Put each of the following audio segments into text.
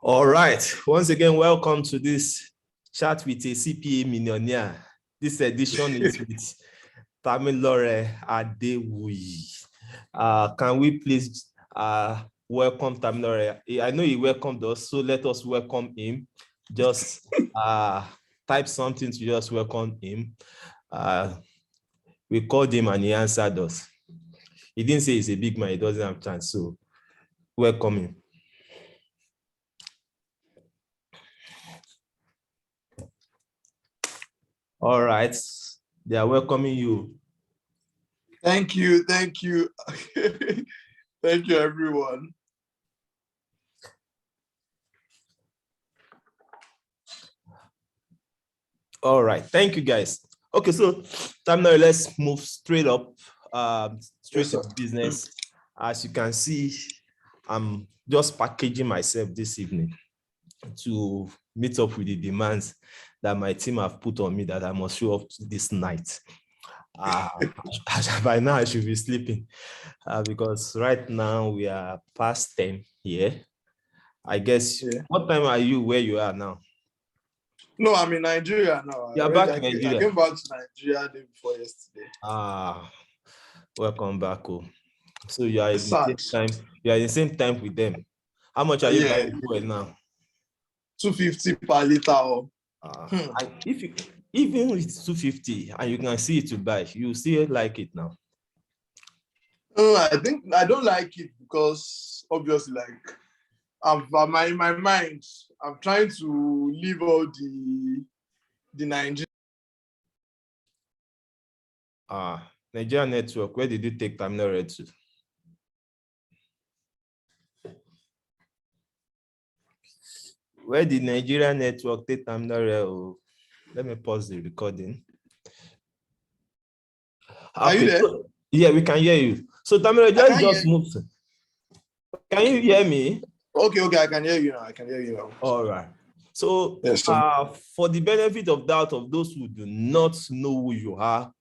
All right. Once again, welcome to this chat with a CPA millionaire. This edition is with Tamilore Adewuyi. Can we please welcome Tamilore? I know he welcomed us, so let us welcome him. Just type something to just welcome him. We called him and he answered us. He didn't say he's a big man, he doesn't have chance, so welcome him. All right, they are welcoming you. Thank you. Thank you, everyone. All right, thank you, guys. Okay, so Tamilore, let's move straight up, straight to business. As you can see, I'm just packaging myself this evening to meet up with the demands that my team have put on me that I must show up this night. By now I should be sleeping because right now we are past 10 here. I guess, What time are you where you are now? No, I'm in Nigeria now. You're back in Nigeria? I came back to Nigeria the day before yesterday. Welcome back. So you are in the same time. You are in the same time with them. How much are you buying fuel now? 250 per liter. If you even with 250 and you can see it to buy, you still like it now? I think I don't like it because obviously, like, in my mind, I'm trying to leave all the Nigerian. Nigerian network. Where did you take Tamilore to? Where did Nigerian network take Tamilore? Let me pause the recording. Are you there? Yeah, we can hear you. So Tamilore, just move. Can you hear me? Okay, I can hear you now. All right. So for the benefit of doubt of those who do not know who you are,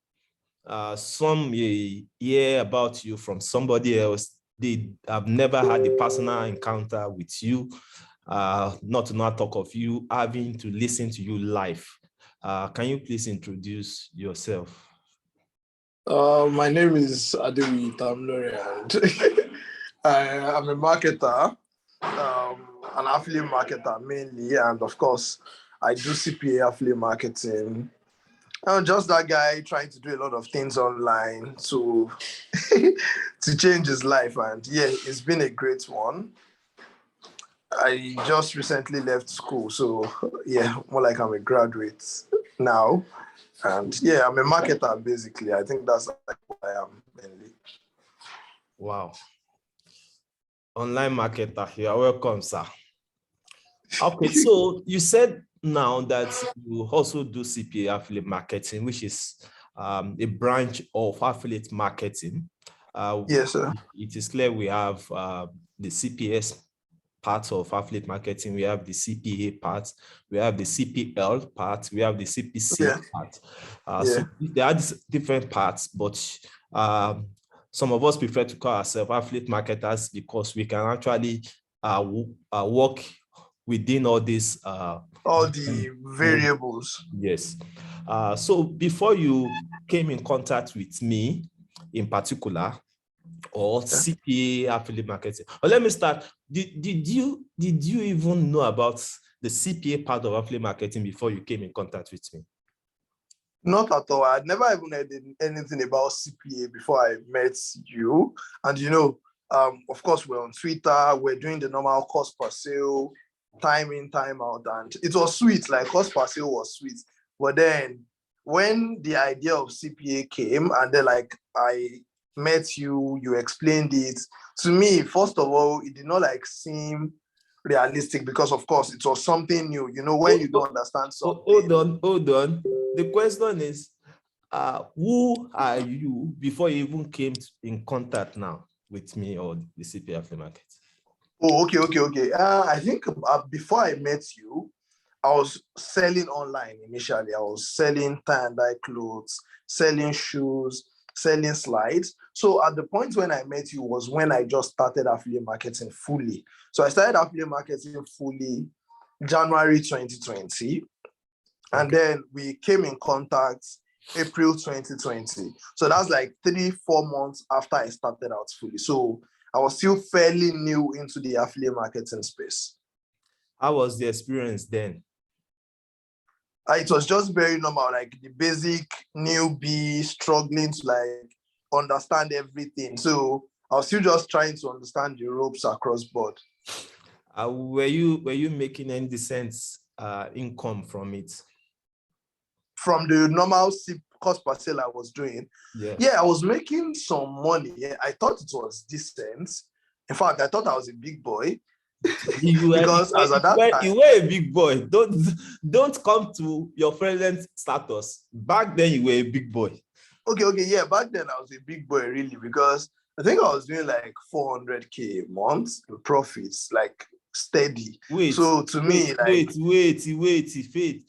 some may hear about you from somebody else. They have never had a personal encounter with you, not to not talk of you having to listen to you live. Can you please introduce yourself? My name is Adewuyi Tamilore, and I'm a marketer, an affiliate marketer mainly, and of course, I do CPA affiliate marketing. I'm just that guy trying to do a lot of things online to change his life, and it's been a great one. I just recently left school, so more like I'm a graduate now. And I'm a marketer, basically. I think that's like what I am mainly. Wow. Online marketer, you are welcome, sir. Okay, so you said now that you also do CPA affiliate marketing, which is a branch of affiliate marketing. Yes, sir. It is clear we have the CPS part of affiliate marketing, we have the CPA part, we have the CPL part, we have the CPC part. So there are different parts, but some of us prefer to call ourselves affiliate marketers because we can actually work within all these all the variables. Yes. So before you came in contact with me in particular, or CPA affiliate marketing, or let me start. Did you even know about the CPA part of affiliate marketing before you came in contact with me? Not at all. I'd never even heard anything about CPA before I met you. And of course, we're on Twitter. We're doing the normal cost per sale, time in, time out, and it was sweet. Like, cost per sale was sweet. But then when the idea of CPA came, and then like I met you, you explained it to me. First of all, it did not like seem realistic because of course it was something new. When you don't understand something. Hold on. The question is, who are you before you even came in contact now with me or the CPA affiliate market? Oh, okay. I think before I met you, I was selling online initially. I was selling tie-and-dye clothes, selling shoes, selling slides. So at the point when I met you was when I just started affiliate marketing fully. So I started affiliate marketing fully January 2020. And then we came in contact April 2020. So that's like 3-4 months after I started out fully. So I was still fairly new into the affiliate marketing space. How was the experience then? It was just very normal, like the basic newbie struggling to like understand everything. So I was still just trying to understand the ropes across board. Were you making any decent income from it? From the normal cost per sale I was doing, I was making some money. Yeah, I thought it was decent. In fact, I thought I was a big boy. Because as at that time, you were a big boy. Don't come to your present status. Back then, you were a big boy. Okay, yeah. Back then, I was a big boy, really, because I think I was doing like 400K a month in profits, like steady. So to me, like wait.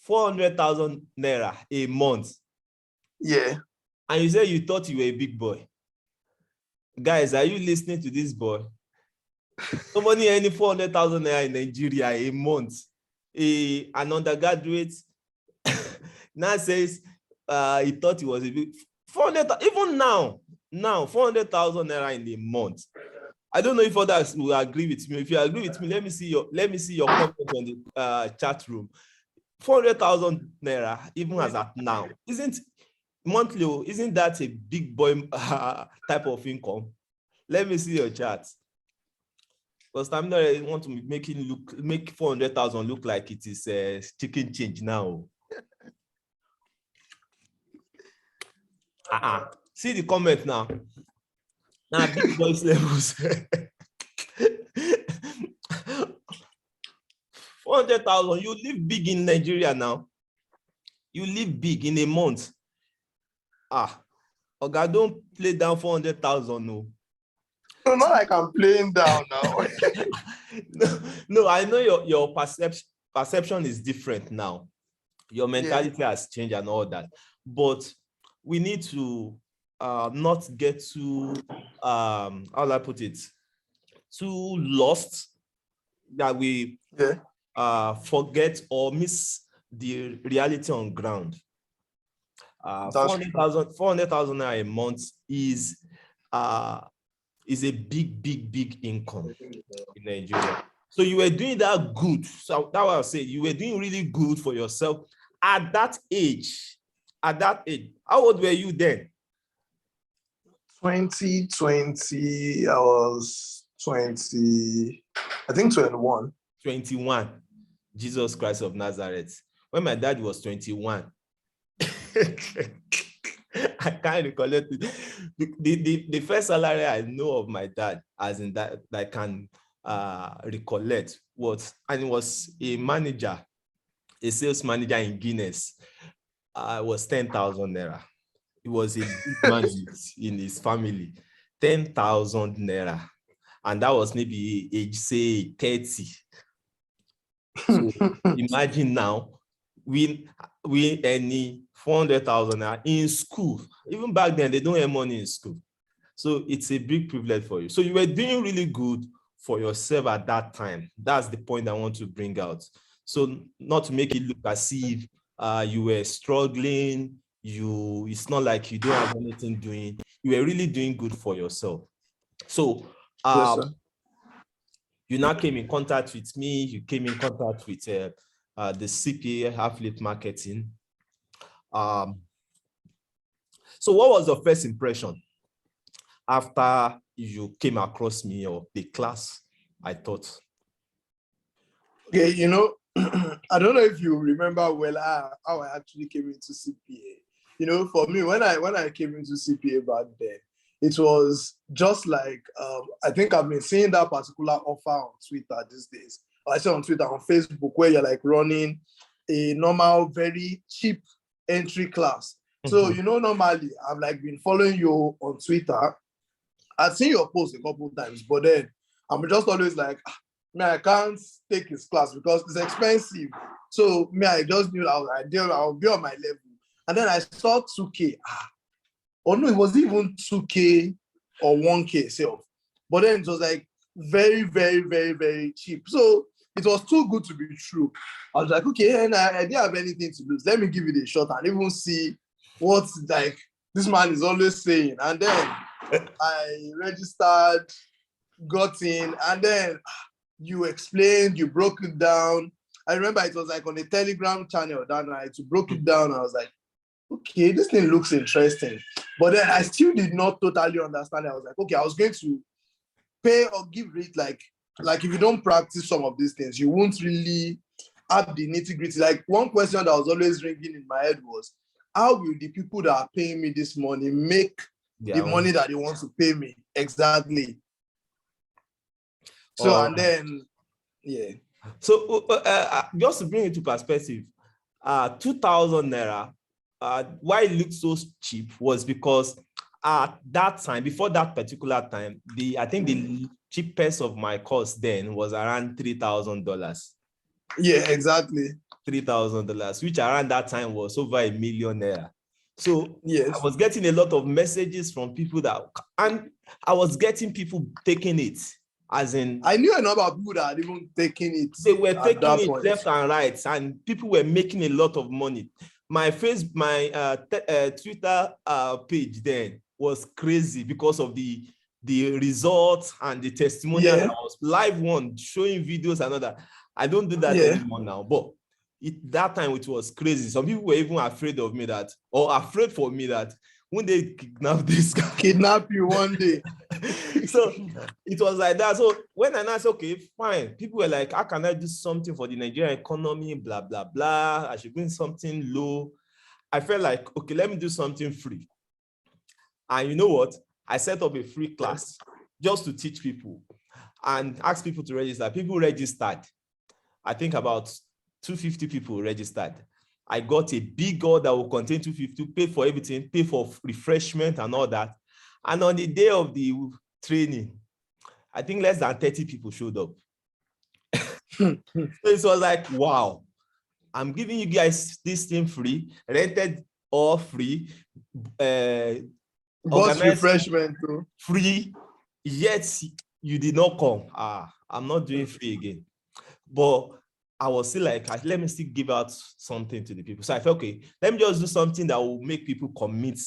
400,000 naira a month. Yeah. And you said you thought you were a big boy. Guys, are you listening to this boy? Nobody earning 400,000 naira in Nigeria a month. An undergraduate now says he thought he was a big 400. Even now 400,000 naira in a month. I don't know if others will agree with me. If you agree with me, let me see your comment on the chat room. 400,000 naira, even as at now, isn't that a big boy type of income? Let me see your chat. Because Tamilore want to make 400,000 look like it is chicken change now. See the comment now. Now big boys levels. 400,000. You live big in Nigeria now. You live big in a month. Okay, don't play down 400,000, no. Not like I'm playing down now. No, I know your perception is different now. Your mentality has changed and all that. But we need to not get too, how do I put it, too lost that we forget or miss the reality on ground. 400,000 a month is a big income in Nigeria. So you were doing that good. So that's what I say. You were doing really good for yourself at that age. How old were you then? 2020, I was 20, I think 21. 21. Jesus Christ of Nazareth. When my dad was 21, I can't recollect it. The first salary I know of my dad, as in that I can recollect, was a manager, a sales manager in Guinness. Was 10,000 naira. It was a big man in his family. 10,000 naira. And that was maybe age, say, 30. So imagine now, we earning 400,000 naira in school. Even back then, they don't earn money in school. So it's a big privilege for you. So you were doing really good for yourself at that time. That's the point I want to bring out. So not to make it look as if you were struggling, it's not like you don't have anything doing. You were really doing good for yourself. So you now came in contact with me. You came in contact with the CPA affiliate marketing. So what was your first impression after you came across me or the class I taught? Okay, I don't know if you remember well how I actually came into CPA. For me, when I came into CPA back then, it was just like, I think I've been seeing that particular offer on Twitter these days. I saw on Twitter, on Facebook, where you're like running a normal, very cheap entry class. So, normally I've like been following you on Twitter. I've seen your post a couple of times, but then I'm just always like, I can't take his class because it's expensive. So I just knew I'll be on my level. And then I saw 2K. or no, it was even 2K or 1K self. But then it was like very, very, very, very cheap. So it was too good to be true. I was like, okay, and I didn't have anything to lose. Let me give it a shot and even see what like this man is always saying. And then I registered, got in, and then you explained, you broke it down. I remember it was like on a Telegram channel that night. You broke it down. I was like, okay, this thing looks interesting. But then I still did not totally understand it. I was like, okay, I was going to pay or give it like if you don't practice some of these things, you won't really have the nitty-gritty. Like one question that was always ringing in my head was, how will the people that are paying me this money make the money that they want to pay me? Exactly. So, and then, yeah. So just to bring it to perspective, 2,000 naira, why it looked so cheap was because at that time, before that particular time, I think the cheapest of my course then was around $3,000. Yeah, exactly. $3,000, which around that time was over $1 million naira. So yes, I was getting a lot of messages from people and I was getting people taking it. As in, I knew a number of people that had even taken it. They were taking it left and right, and people were making a lot of money. My Twitter page then was crazy because of the results and the testimonials. I was live one showing videos and all that. I don't do that anymore now, but that time it was crazy. Some people were even afraid of me afraid for me that when they kidnap this guy, kidnap you one day. So it was like that. So when I said, okay, fine, people were like, how can I do something for the Nigerian economy? Blah, blah, blah. I should bring something low. I felt like, okay, let me do something free. And you know what? I set up a free class just to teach people and ask people to register. People registered. I think about 250 people registered. I got a big order that will contain 250, pay for everything, pay for refreshment and all that. And on the day of the training, I think less than 30 people showed up. So it was like, wow, I'm giving you guys this thing free, rented all free, bus refreshment too. Free, yet you did not come. I'm not doing free again. But I was still like, let me still give out something to the people. So I felt, okay, let me just do something that will make people commit.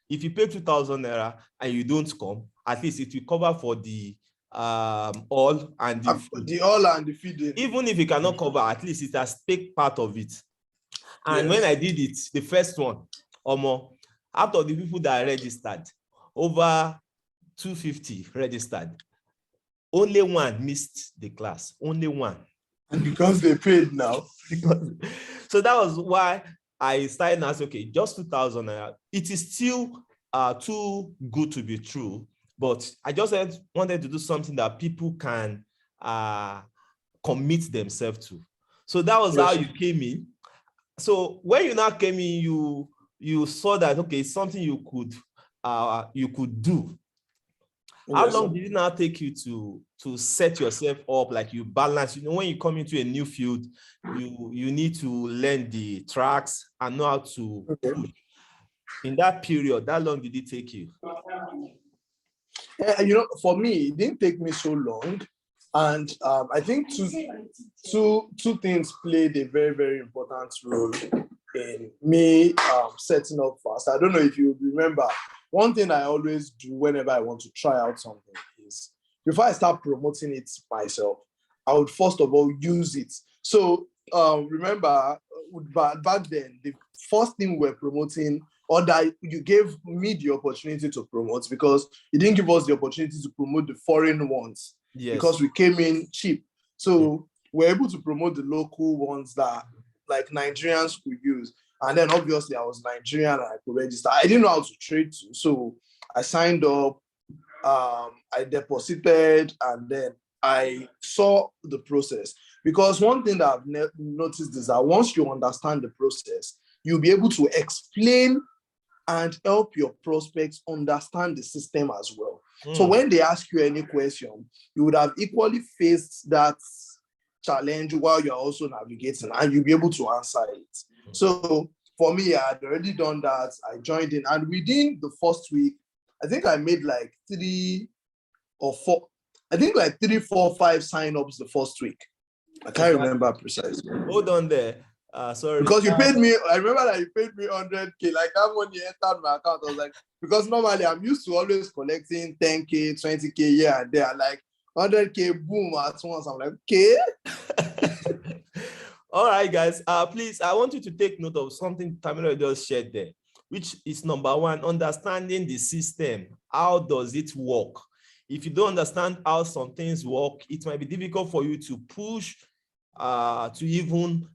If you pay 2,000 naira and you don't come, at least it will cover for the all and the food. The all and the feeding. Even if you cannot cover, at least it has taken part of it. And when I did it, the first one, out of the people that registered, over 250 registered, only one missed the class. Only one. And because they paid now. So that was why I started and said, okay, just 2,000 naira. It is still too good to be true, but I just wanted to do something that people can commit themselves to. So that was how you came in. So when you now came in, you saw that, okay, it's something you could do. How long did it now take you to set yourself up, like you balance? When you come into a new field, you need to learn the tracks and know how to push. In that period, how long did it take you? For me, it didn't take me so long. And I think two things played a very, very important role in me setting up fast. I don't know if you remember, one thing I always do whenever I want to try out something is, before I start promoting it myself, I would first of all use it. So remember, back then, the first thing we were promoting, or that you gave me the opportunity to promote, because you didn't give us the opportunity to promote the foreign ones. Yes. Because we came in cheap. So we're able to promote the local ones that like Nigerians could use. And then obviously I was Nigerian and I could register. I didn't know how to trade too. So I signed up, I deposited, and then I saw the process. Because one thing that I've noticed is that once you understand the process, you'll be able to explain and help your prospects understand the system as well. So when they ask you any question, you would have equally faced that challenge while you're also navigating, and you'll be able to answer it. So for me, I had already done that. I joined in, and within the first week, I think I made like 3 or 4. I think like 3, 4, 5 sign-ups the first week. I can't remember precisely. Hold on there. Sorry. Because you paid me, I remember that you paid me 100K. Like that money entered my account. I was like, because normally I'm used to always collecting 10K, 20K here and there. Like 100K, boom, at once. I'm like, okay. All right, guys. Please, I want you to take note of something Tamilore just shared there, which is number 1, understanding the system. How does it work? If you don't understand how some things work, it might be difficult for you to push, to even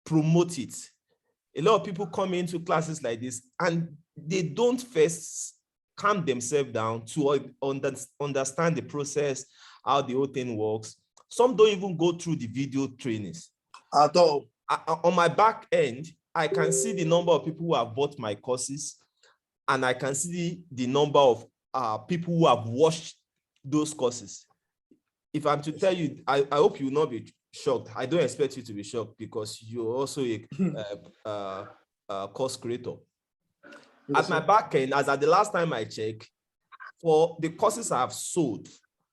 promote it. A lot of people come into classes like this and they don't first calm themselves down to understand the process, how the whole thing works. Some don't even go through the video trainings. At all. On my back end, I can see the number of people who have bought my courses, and I can see the number of people who have watched those courses. If I'm to tell you, I hope you will not be shocked. I don't expect you to be shocked because you're also a course creator. At my back end, as at the last time I checked, for the courses I have sold,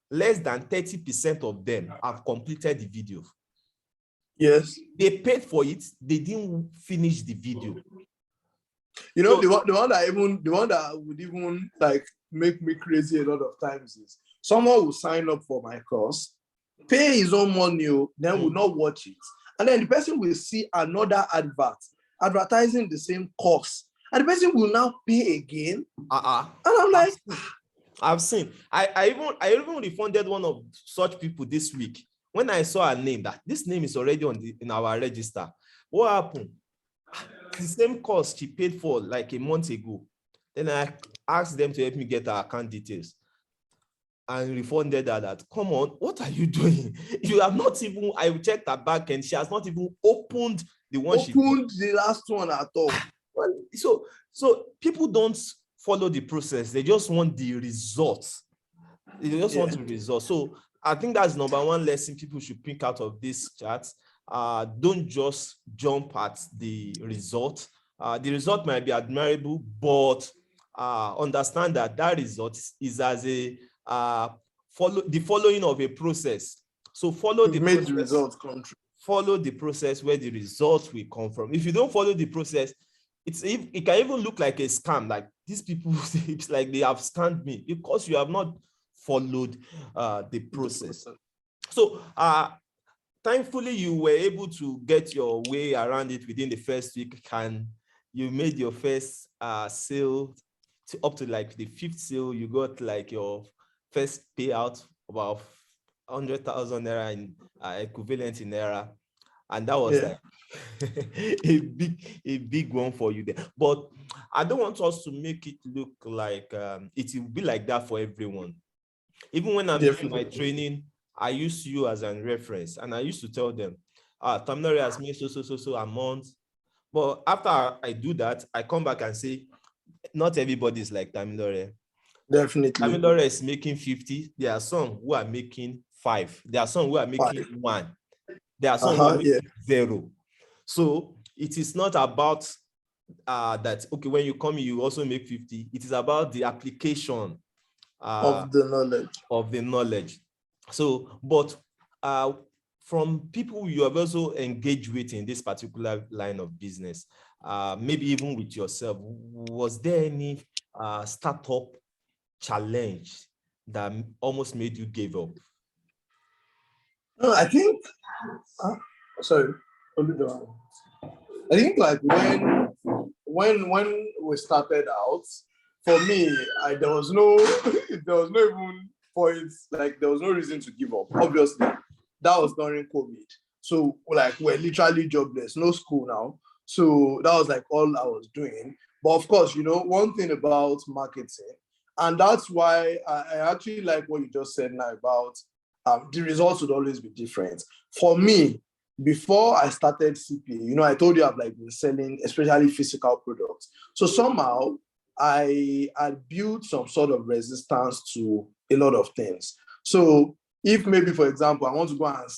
less than 30% of them have completed the video. Yes. They paid for it, they didn't finish the video. You know, so, the one that would even like make me crazy a lot of times is someone will sign up for my course, pay his own money, then will not watch it. And then the person will see another advert advertising the same course. And the person will now pay again. And I'm like, I've seen. I even refunded one of such people this week when I saw a name that this name is already in our register. What happened? The same course she paid for like a month ago. Then I asked them to help me get her account details and refunded her that. Come on, what are you doing? You have not even, I checked her back and she has not even opened the one the last one at all. So people don't follow the process. They just want the results. They just want the results. So I think that's number 1 lesson people should pick out of this chat. Don't just jump at the result. The result might be admirable, but understand that result is as a following of a process. So follow the process. The results come true. Follow the process where the results will come from. If you don't follow the process, it can even look like a scam. Like these people, it's like they have scammed me because you have not followed the process. So thankfully, you were able to get your way around it within the first week, and you made your first sale up to like the 5th sale. You got like your first payout about 100,000 naira in equivalent in naira, and that was like a big one for you there. But I don't want us to make it look like it will be like that for everyone. Even when I'm doing my training, I use you as a reference, and I used to tell them, Tamilore has made so amount. But after I do that, I come back and say, not everybody is like Tamilore. Definitely. Tamilore is making 50. There are some who are making 5. There are some who are making 1. There are some who are making 0. So it is not about that, okay, when you come, you also make 50. It is about the application of the knowledge. So, but from people you have also engaged with in this particular line of business, maybe even with yourself, was there any startup challenge that almost made you give up? No, I think, sorry, I think like when we started out, for me, there was no even point, like there was no reason to give up. Obviously, that was during COVID. So like we're literally jobless, no school now. So that was like all I was doing. But of course, you know, one thing about marketing, and that's why I actually like what you just said now about the results would always be different. For me, before I started CPA, you know, I told you I've like been selling, especially physical products. So somehow I had built some sort of resistance to a lot of things. So if maybe, for example, I want to go and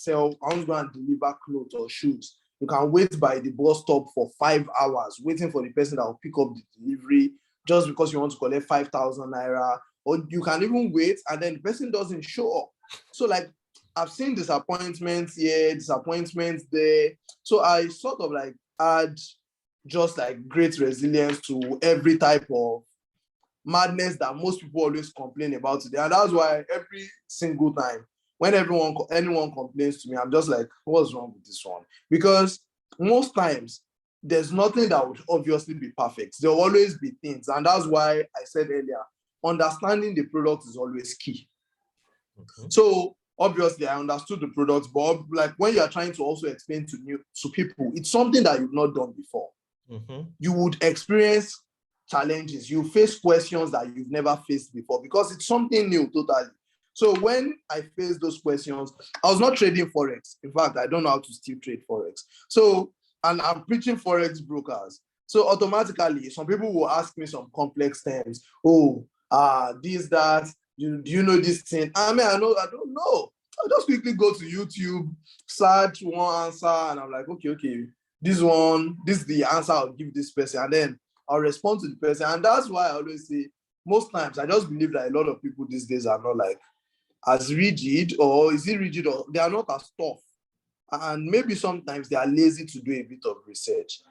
deliver clothes or shoes, You can wait by the bus stop for 5 hours, waiting for the person that will pick up the delivery just because you want to collect 5,000 naira. Or you can even wait and then the person doesn't show up. So like, I've seen disappointments here, disappointments there. So I sort of like add just like great resilience to every type of madness that most people always complain about today. And that's why every single time when anyone complains to me, I'm just like, what's wrong with this one? Because most times there's nothing that would obviously be perfect. There'll always be things. And that's why I said earlier, understanding the product is always key. So obviously I understood the product, but like when you're trying to also explain to people, it's something that you've not done before. You would experience challenges, you face questions that you've never faced before because it's something new totally. So when I faced those questions, I was not trading Forex. In fact, I don't know how to still trade Forex. So, and I'm preaching Forex brokers. So automatically, some people will ask me some complex terms. Oh, this, that, do you know this thing? I mean, I don't know. I'll just quickly go to YouTube, search one answer, and I'm like, okay, this is the answer I'll give this person. And then I'll respond to the person. And that's why I always say, most times, I just believe that a lot of people these days are not like as rigid, or is it rigid, or they are not as tough. And maybe sometimes they are lazy to do a bit of research.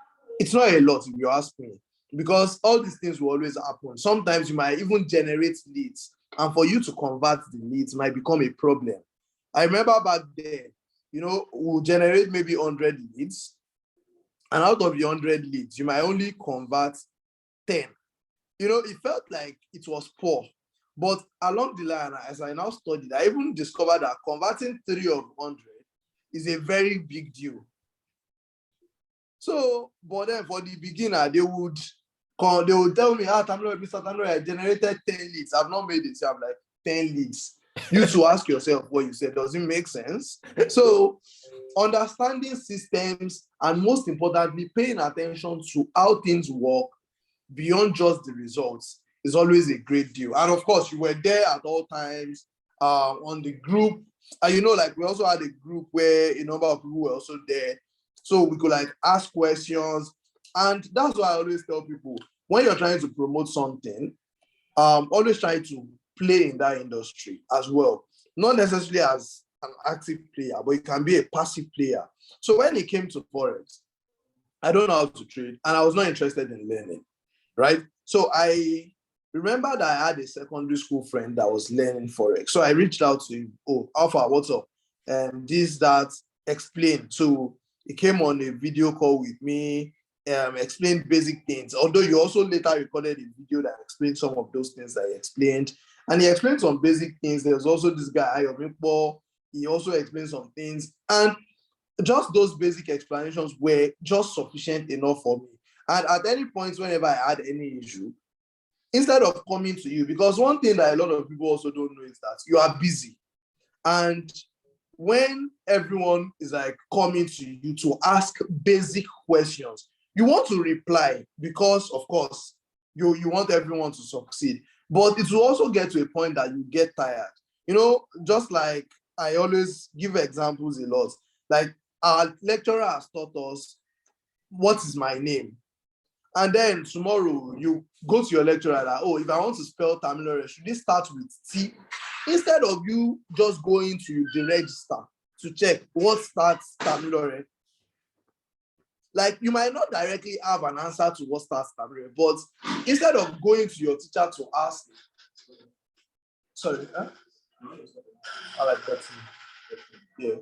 It's not a lot if you ask me, because all these things will always happen. Sometimes you might even generate leads, and for you to convert the leads might become a problem. I remember back then, we'll generate maybe 100 leads, and out of the 100 leads, you might only convert 10. It felt like it was poor. But along the line, as I now studied, I even discovered that converting 3 of 100 is a very big deal. So, but then for the beginner, they would tell me, Mr. Tamilore, I generated 10 leads. I've not made it. So I'm like, 10 leads. You to ask yourself what you said, does it make sense? So understanding systems, and most importantly, paying attention to how things work beyond just the results is always a great deal. And of course, you were there at all times on the group. And like we also had a group where a number of people were also there. So we could like ask questions. And that's why I always tell people, when you're trying to promote something, always try to play in that industry as well. Not necessarily as an active player, but it can be a passive player. So when it came to Forex, I don't know how to trade, and I was not interested in learning, right? So I remember that I had a secondary school friend that was learning Forex. So I reached out to him. Oh, Alpha, what's up? This, that, explain. So he came on a video call with me, explained basic things. Although you also later recorded a video that explained some of those things that he explained. And he explained some basic things. There was also this guy, Ayomipo. He also explained some things. And just those basic explanations were just sufficient enough for me. And at any point, whenever I had any issue, instead of coming to you, because one thing that a lot of people also don't know is that you are busy. And when everyone is like coming to you to ask basic questions, you want to reply because, of course, you want everyone to succeed. But it will also get to a point that you get tired. Just like I always give examples a lot. Like our lecturer has taught us, what is my name? And then tomorrow you go to your lecturer that, oh, if I want to spell Tamilore, should it start with T? Instead of you just going to the register to check what starts Tamilore, like you might not directly have an answer to what starts Tamilore, but instead of going to your teacher to ask, sorry, huh? I like that. Yeah.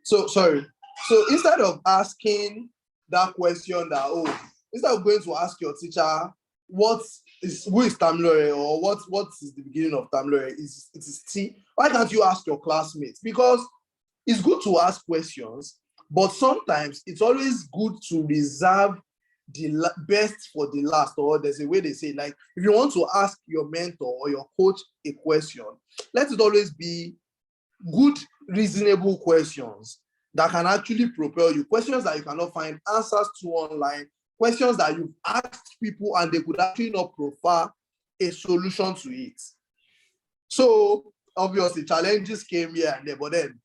So sorry. So instead of asking that question that, oh, instead of going to ask your teacher who is Tamilore, or what is the beginning of Tamilore, it is T, why can't you ask your classmates? Because it's good to ask questions, but sometimes it's always good to reserve the best for the last. Or there's a way they say, like, if you want to ask your mentor or your coach a question, let it always be good, reasonable questions that can actually propel you, questions that you cannot find answers to online, questions that you've asked people and they could actually not prefer a solution to it. So obviously challenges came here and there, but then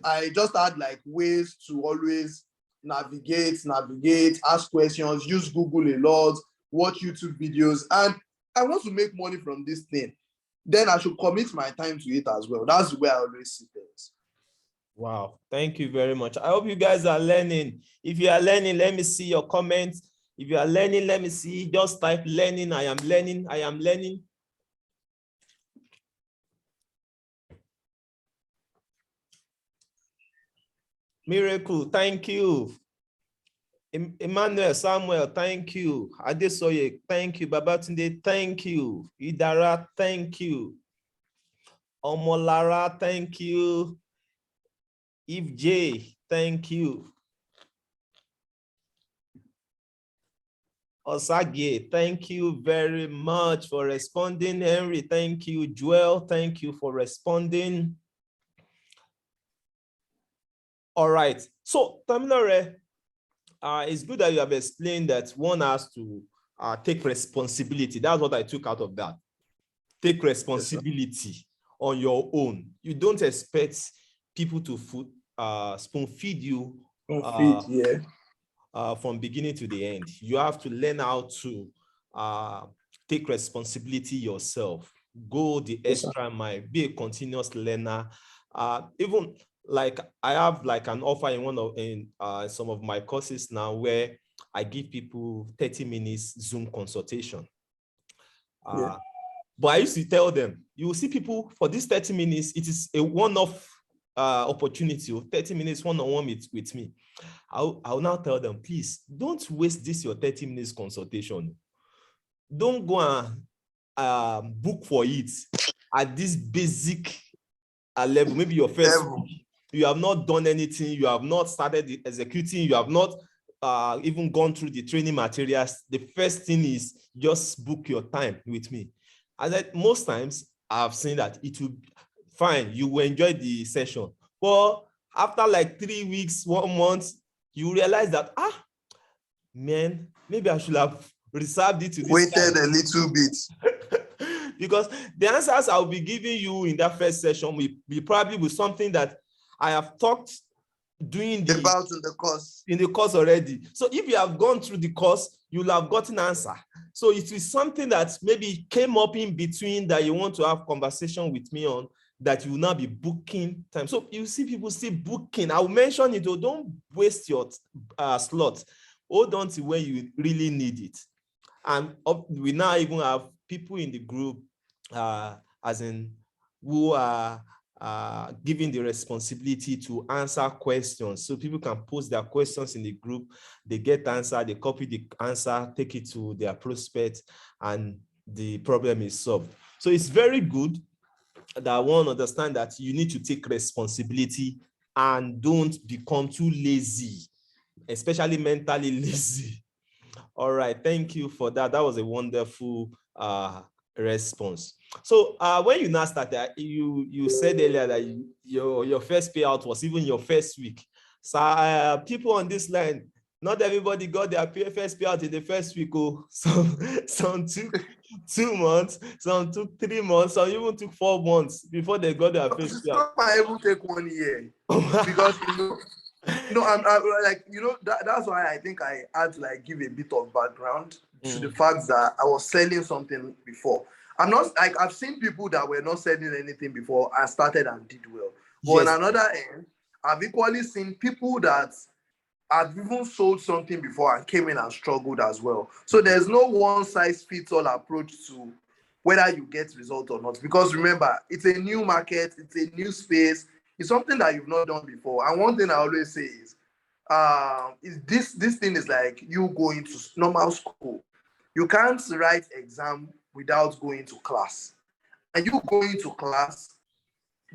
I just had like ways to always navigate, ask questions, use Google a lot, watch YouTube videos, and I want to make money from this thing. Then I should commit my time to it as well. That's the way I always see things. Wow, thank you very much. I hope you guys are learning. If you are learning, let me see your comments. If you are learning, let me see. Just type learning. I am learning. I am learning. Miracle, thank you. Emmanuel, Samuel, thank you. Adesoye, thank you. Babatunde, thank you. Idara, thank you. Omolara, thank you. Eve J, thank you. Osage, thank you very much for responding. Henry, thank you. Joel, thank you for responding. All right. So, Tamilore, it's good that you have explained that one has to take responsibility. That's what I took out of that. Take responsibility on your own. You don't expect people to spoon feed you from beginning to the end. You have to learn how to take responsibility yourself. Go the extra mile. Be a continuous learner. Even like I have like an offer in some of my courses now where I give people 30 minutes Zoom consultation. But I used to tell them, you will see people for this 30 minutes, it is a one-off opportunity of 30 minutes one-on-one with me. I'll now tell them, please don't waste this your 30 minutes consultation. Don't go and book for it at this basic level. Maybe your first week, you have not done anything, you have not started executing, you have not even gone through the training materials. The first thing is just book your time with me. And most times I've seen that it will be fine, you will enjoy the session. But after like 3 weeks, 1 month, you realize that, man, maybe I should have reserved it to this waited a little bit. Because the answers I'll be giving you in that first session will be probably with something that I have talked about in the course already. So if you have gone through the course, you'll have gotten answer. So it is something that maybe came up in between that you want to have conversation with me on, that you will now be booking time. So you see people still booking. I will mention it, don't waste your slot. Hold on to when you really need it. And we now even have people in the group as in who are given the responsibility to answer questions. So people can post their questions in the group, they get answer, they copy the answer, take it to their prospect, and the problem is solved. So it's very good that one understand that you need to take responsibility and don't become too lazy, especially mentally lazy. All right, thank you for that. That was a wonderful response. So when you now started, you said earlier that your first payout was even your first week. So people on this line, not everybody got their first payout in the first week. Oh, some took 2 months, some took 3 months, some even took 4 months before they got their first payout. Some might even take 1 year because I'm like, that's why I think I had to like give a bit of background to the fact that I was selling something before. I'm not like, I've seen people that were not selling anything before and started and did well. But on another end, I've equally seen people that have even sold something before and came in and struggled as well. So there's no one size fits all approach to whether you get result or not. Because remember, it's a new market, it's a new space, it's something that you've not done before. And one thing I always say is this thing is like you going to normal school. You can't write exam without going to class. And you going to class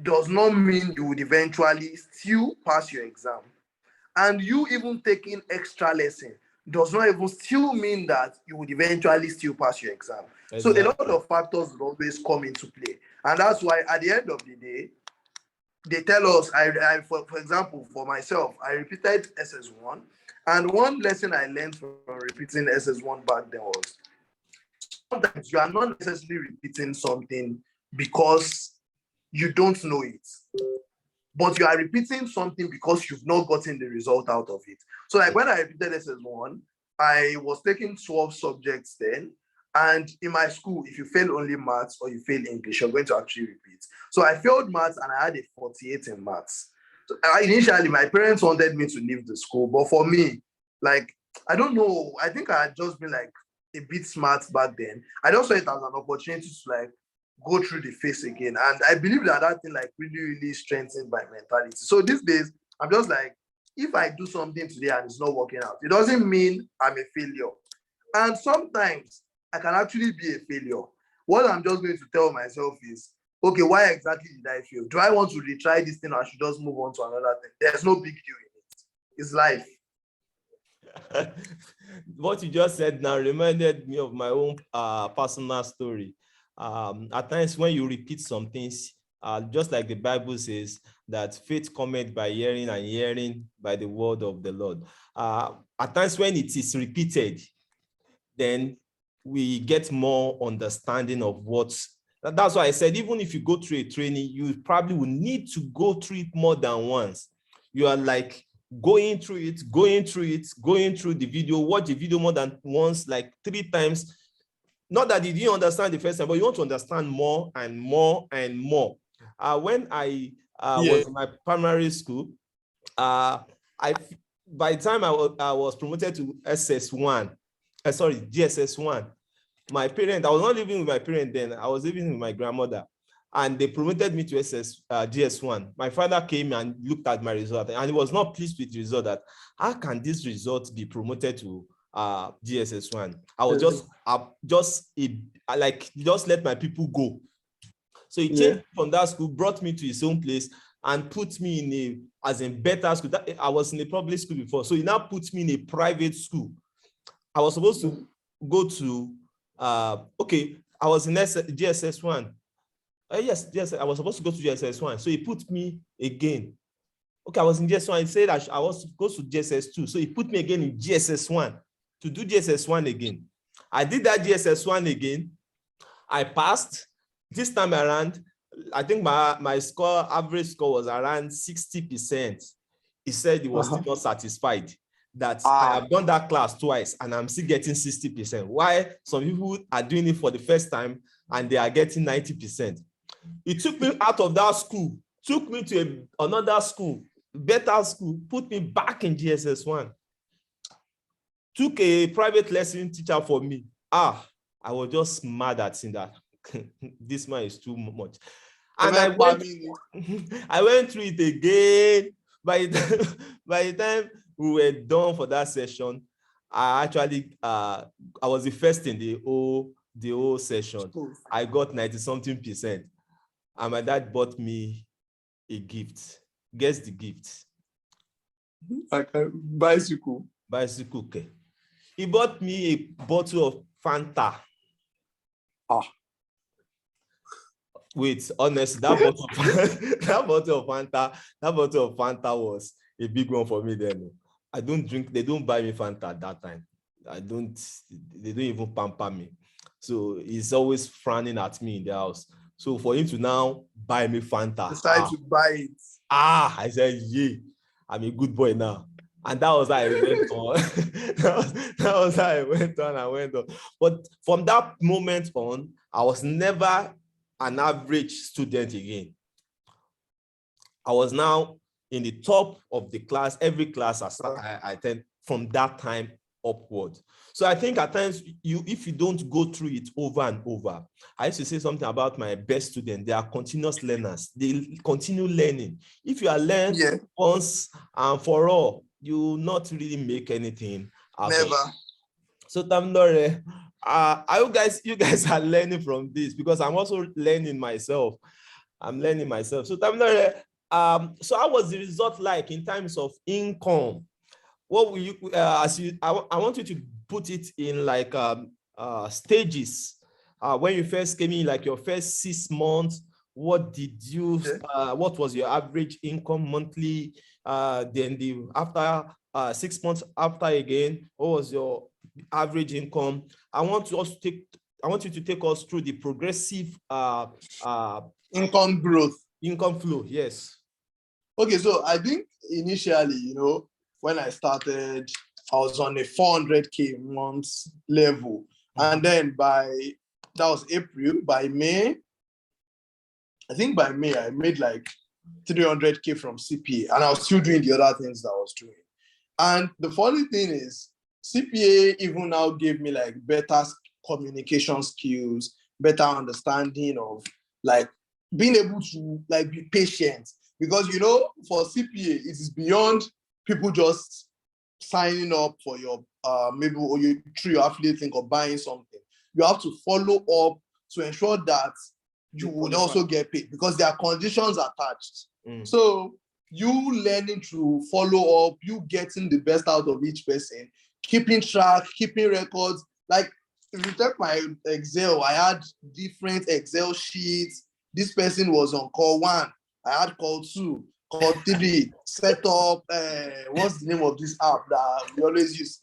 does not mean you would eventually still pass your exam. And you even taking extra lesson does not even still mean that you would eventually still pass your exam. Exactly. So a lot of factors will always come into play. And that's why at the end of the day, they tell us, for example, for myself, I repeated SS1. And one lesson I learned from repeating SS1 back then was sometimes you are not necessarily repeating something because you don't know it. but you are repeating something because you've not gotten the result out of it. So like when I repeated SS1, I was taking 12 subjects then. And in my school, if you fail only maths or you fail English, you're going to actually repeat. So I failed maths and I had a 48 in maths. So initially, my parents wanted me to leave the school. But for me, like, I don't know. I think I had just been like a bit smart back then. I just saw it as an opportunity to like go through the phase again. And I believe that thing like really strengthened my mentality. So these days, I'm just like, if I do something today and it's not working out, it doesn't mean I'm a failure. And sometimes I can actually be a failure. What I'm just going to tell myself is, okay, why exactly did I fail? Do I want to retry this thing or I should just move on to another thing? There's no big deal in it. It's life. What you just said now reminded me of my own personal story. At times when you repeat some things, just like the Bible says, that faith cometh by hearing and hearing by the word of the Lord. At times when it is repeated, then we get more understanding of what. That's why I said, even if you go through a training, you probably will need to go through it more than once. You are like going through the video, watch the video more than once, like 3 times. Not that you didn't understand the first time, but you want to understand more and more and more. When I was in my primary school, by the time I was promoted to SS1, GSS1, my parent, I was not living with my parent then, I was living with my grandmother, and they promoted me to GS1. My father came and looked at my result, and he was not pleased with the result. That how can this result be promoted to GSS1? I was just let my people go. So he changed from that school, brought me to his own place, and put me in a better school. I was in a public school before, so he now put me in a private school. I was supposed to go to I was in GSS1. Yes, I was supposed to go to GSS1. So he put me again. Okay, I was in GSS1. He said I was supposed to GSS2. So he put me again in GSS1 to do GSS1 again. I did that GSS1 again. I passed. This time around, I think my average score was around 60%. He said he was still not satisfied, that I have done that class twice and I'm still getting 60%. Why some people are doing it for the first time and they are getting 90%. He took me out of that school, took me to another school, better school, put me back in GSS1. Took a private lesson teacher for me. I was just mad at seeing that. This man is too much. And I went through it again. By the time we were done for that session, I actually I was the first in the whole session. I got 90-something%. And my dad bought me a gift. Guess the gift. Like a bicycle. Bicycle. Okay. He bought me a bottle of Fanta. Wait, honestly, that bottle of Fanta was a big one for me then. I don't drink, they don't buy me Fanta at that time. They don't even pamper me. So he's always frowning at me in the house. So for him to now buy me Fanta. Decide to buy it. I said, yeah, I'm a good boy now. And that was how I went on. that was how I went on. But from that moment on, I was never an average student again. I was now in the top of the class, every class I attend from that time upward. So I think at times, if you don't go through it over and over, I used to say something about my best students. They are continuous learners. They continue learning. If you are learning once and for all, you will not really make anything out of it. So Tamilore, you guys are learning from this, because I'm also learning myself. I'm learning myself. So Tamilore, so how was the result like in terms of income? What will you, I want you to put it in like stages. When you first came in, like your first 6 months, what did you, what was your average income monthly? Then after 6 months after again, what was your average income? I want you to take us through the progressive income growth. Income flow, yes. Okay, so I think initially, when I started, I was on a 400K month level. And then that was April, by May, I made like 300K from CPA, and I was still doing the other things that I was doing. And the funny thing is, CPA even now gave me like better communication skills, better understanding of like being able to like be patient. Because for CPA, it is beyond people just signing up for your maybe or you through your affiliate link or buying something. You have to follow up to ensure that you would also get paid because there are conditions attached. So you learning to follow up, you getting the best out of each person, keeping track, keeping records. Like if you check my Excel, I had different Excel sheets. This person was on call 1. I had call 2, call 3, set up, what's the name of this app that we always use?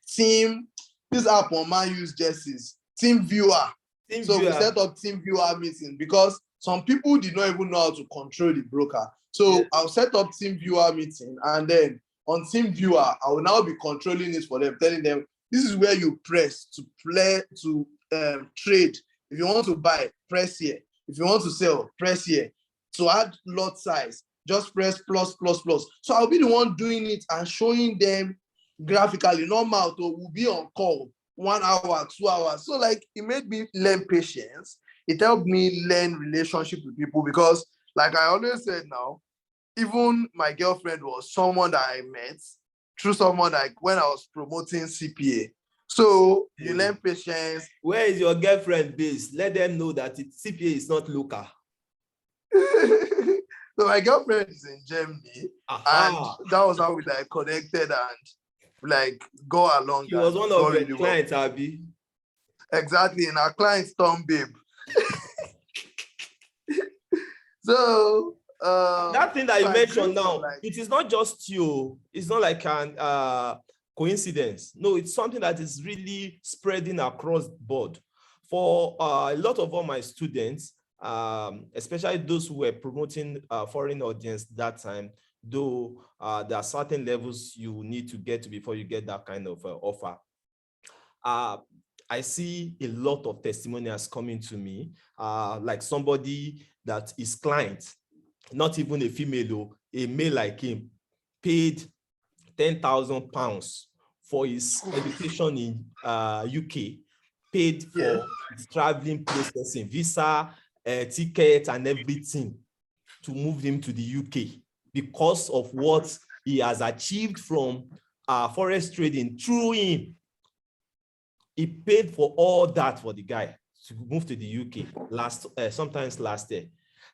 Team, this app on my use jerseys, Team Viewer. We set up Team Viewer meeting because some people did not even know how to control the broker. So I'll set up Team Viewer meeting, and then on Team Viewer, I will now be controlling it for them, telling them this is where you press to trade. If you want to buy, press here. If you want to sell, press here. To add lot size, just press plus, plus, plus. So I'll be the one doing it and showing them graphically. Normal, so we'll be on call 1 hour, 2 hours. So like it made me learn patience. It helped me learn relationship with people because, like I always said now, even my girlfriend was someone that I met through someone like when I was promoting CPA. So you learn patience. Where is your girlfriend based? Let them know that CPA is not local. So my girlfriend is in Germany, and that was how we like connected and like go along. She was one of your clients, Abby. Exactly, and our client's Tom Babe. So that thing that you mentioned now, it is not just you. It's not like an coincidence. No, it's something that is really spreading across the board. For a lot of all my students, especially those who were promoting foreign audience that time, though there are certain levels you need to get to before you get that kind of offer. I see a lot of testimonials coming to me, like somebody that is client, not even a female, a male like him, paid £10,000 for his education in UK, paid for his traveling processing, visa, ticket, and everything to move him to the UK because of what he has achieved from forex trading through him. He paid for all that for the guy to move to the UK sometimes last year.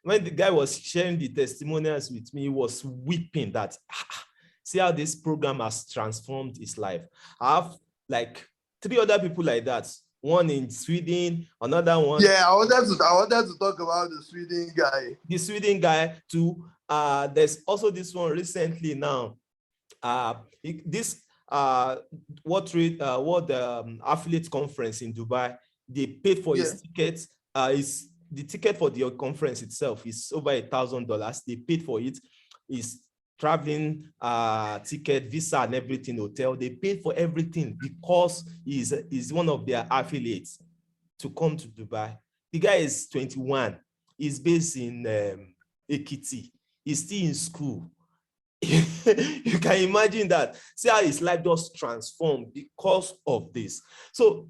When the guy was sharing the testimonials with me, he was weeping that, see how this program has transformed his life. I have like 3 other people like that. One in Sweden, another one. Yeah, I wanted to talk about the Sweden guy. The Sweden guy too. There's also this one recently now. Affiliate conference in Dubai, they paid for his tickets. The ticket for the conference itself is over $1,000. They paid for it. His traveling ticket, visa, and everything, hotel. They paid for everything because he's one of their affiliates to come to Dubai. The guy is 21. He's based in Ekiti. He's still in school. You can imagine that. See how his life just transformed because of this. So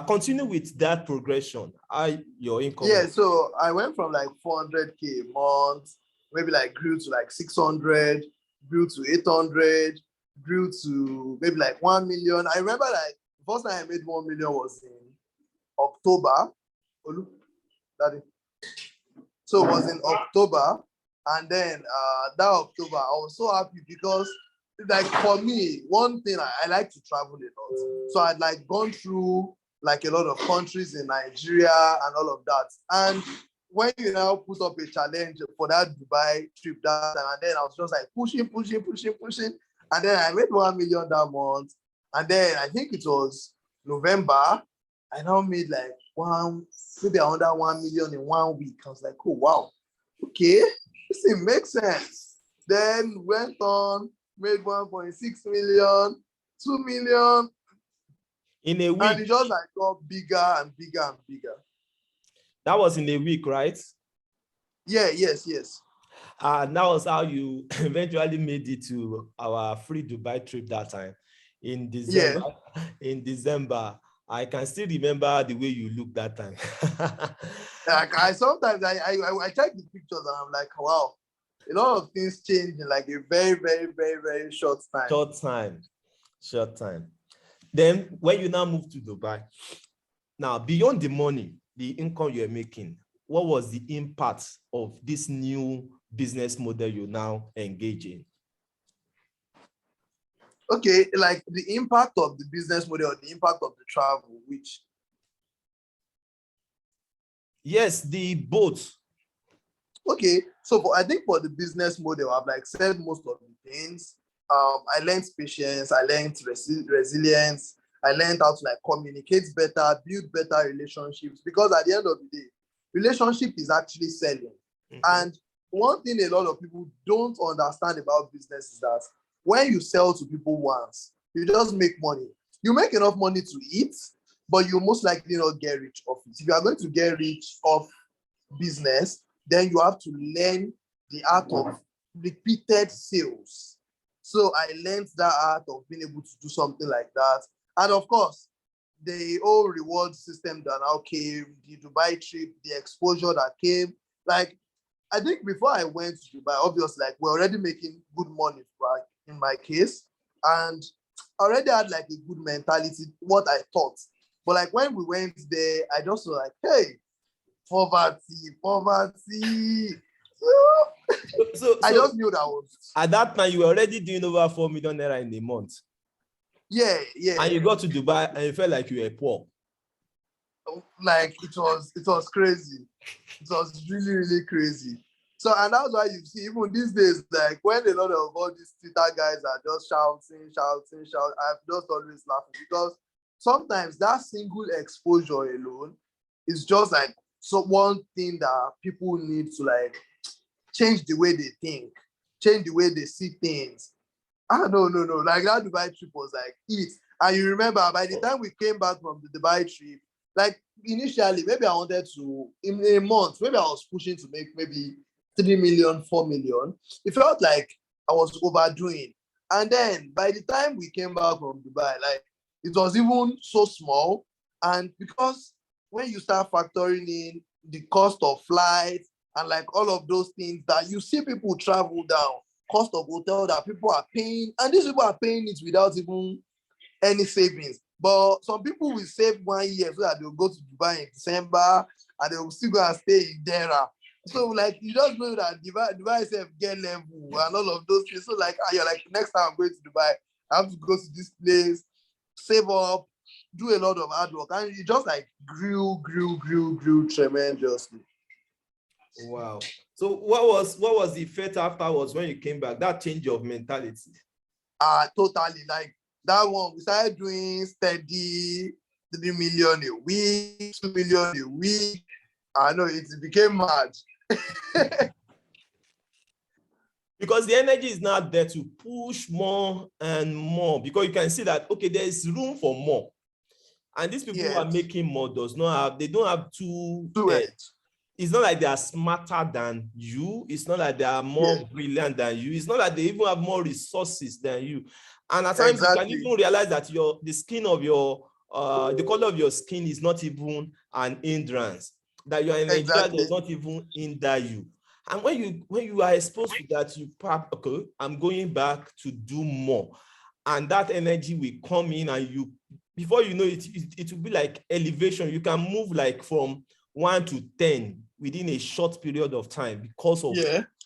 continue with that progression. Your income. Yeah, so I went from like 400K a month, maybe like grew to like 600, grew to 800, grew to maybe like 1 million. I remember like the first time I made 1 million was in October. Oh, look, Daddy. So it was in October. And then that October, I was so happy because, like, for me, one thing, I like to travel a lot. So I'd like gone through like a lot of countries in Nigeria and all of that. And when you now put up a challenge for that Dubai trip that time, and then I was just like pushing. And then I made 1 million that month. And then I think it was November, I now made like maybe another 1 million in 1 week. I was like, oh, wow, okay. This thing makes sense. Then went on, made 1.6 million, 2 million. In a week? And it just like got bigger and bigger and bigger. That was in a week, right? Yeah, yes. And that was how you eventually made it to our free Dubai trip that time in December. Yeah. In December, I can still remember the way you looked that time. Like sometimes I check the pictures and I'm like, wow, a lot of things change in like a very, very, very, very short time. Short time. Then when you now move to Dubai, now beyond the money, the income you're making, what was the impact of this new business model you now engage in? Okay, like the impact of the business model, the impact of the travel, which? Yes, the both. Okay, so I think for the business model, I've like said most of the things. I learned patience, I learned resilience, I learned how to like communicate better, build better relationships. Because at the end of the day, relationship is actually selling. Mm-hmm. And one thing a lot of people don't understand about business is that when you sell to people once, you just make money. You make enough money to eat, but you most likely not get rich off it. If you are going to get rich off business, then you have to learn the art of repeated sales. So I learned that art of being able to do something like that. And of course, the whole reward system that now came, the Dubai trip, the exposure that came. Like, I think before I went to Dubai, obviously, like, we're already making good money, right, in my case. And I already had like a good mentality, what I thought. But like when we went there, I just was like, hey, poverty. So I just knew that was. At that time, you were already doing over 4 million naira in a month. Yeah. And you got to Dubai and you felt like you were poor. Like it was crazy. It was really, really crazy. So, and that's why you see, even these days, like when a lot of all these Twitter guys are just shouting, I'm just always laughing because sometimes that single exposure alone is just like one thing that people need to like change the way they think, change the way they see things. No. Like that Dubai trip was like it. And you remember by the time we came back from the Dubai trip, like initially, maybe I wanted to, in a month, maybe I was pushing to make maybe 3 million, 4 million. It felt like I was overdoing. And then by the time we came back from Dubai, like it was even so small. And because when you start factoring in the cost of flights and like all of those things that you see people travel down, cost of hotel that people are paying, and these people are paying it without even any savings. But some people will save 1 year so that they'll go to Dubai in December and they will still go and stay in Dera. So like you just know that Dubai itself get level and all of those things. So like you're like, next time I'm going to Dubai, I have to go to this place, save up, do a lot of hard work, and it just like grew tremendously. Wow. So what was the effect afterwards when you came back? That change of mentality? Totally. Like that one, we started doing steady 3 million a week, 2 million a week. I know it became mad. Because the energy is now there to push more and more, because you can see that, okay, there's room for more. And these people who are making more they don't have two heads. It's not like they are smarter than you. It's not like they are more brilliant than you. It's not like they even have more resources than you. And at times you can even realize that the skin of your the color of your skin is not even an hindrance, that your energy does not even hinder you. And when you are exposed to that, you probably, okay, I'm going back to do more. And that energy will come in, and you, before you know it, it will be like elevation. You can move like from 1 to 10 within a short period of time because of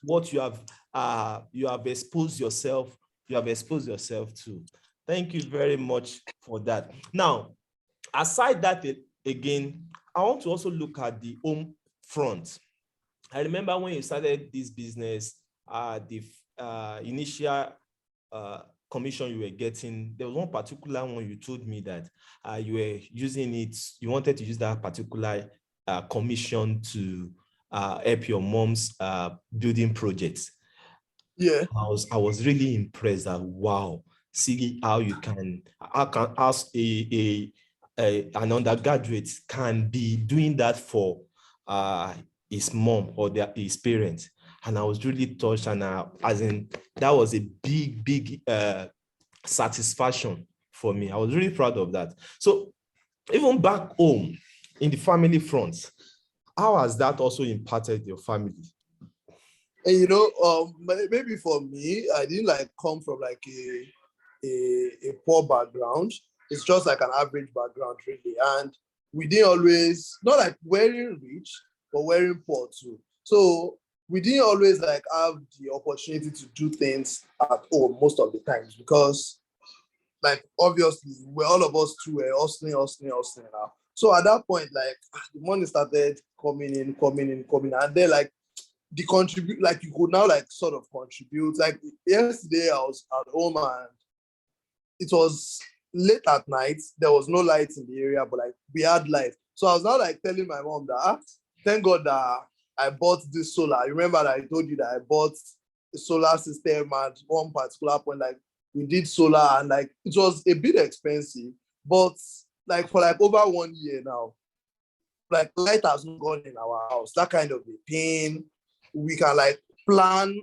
what you have exposed yourself. You have exposed yourself to. Thank you very much for that. Now, aside that, again, I want to also look at the home front. I remember when you started this business, the initial commission you were getting, there was one particular one you told me that you were using it, you wanted to use that particular commission to help your mom's building projects. Yeah. I was really impressed that wow, see how can as an undergraduate can be doing that for uh his mom or his parents. And I was really touched, and as in that was a big satisfaction for me. I was really proud of that. So even back home in the family front, how has that also impacted your family? And maybe for me, I didn't like come from like a poor background. It's just like an average background, really. And we didn't always, not like wearing rich, but wearing poor too. So we didn't always like have the opportunity to do things at home most of the times because, like, obviously, we're all of us too were hustling now. So at that point, like, the money started coming in, and then like the contribute, like you could now like sort of contribute. Like yesterday, I was at home and it was late at night. There was no lights in the area, but like we had light. So I was now like telling my mom that thank God that I bought this solar. I remember that I told you that I bought a solar system at one particular point. Like we did solar and like it was a bit expensive, but like for like over 1 year now, like light has not gone in our house. That kind of a pain. We can like plan,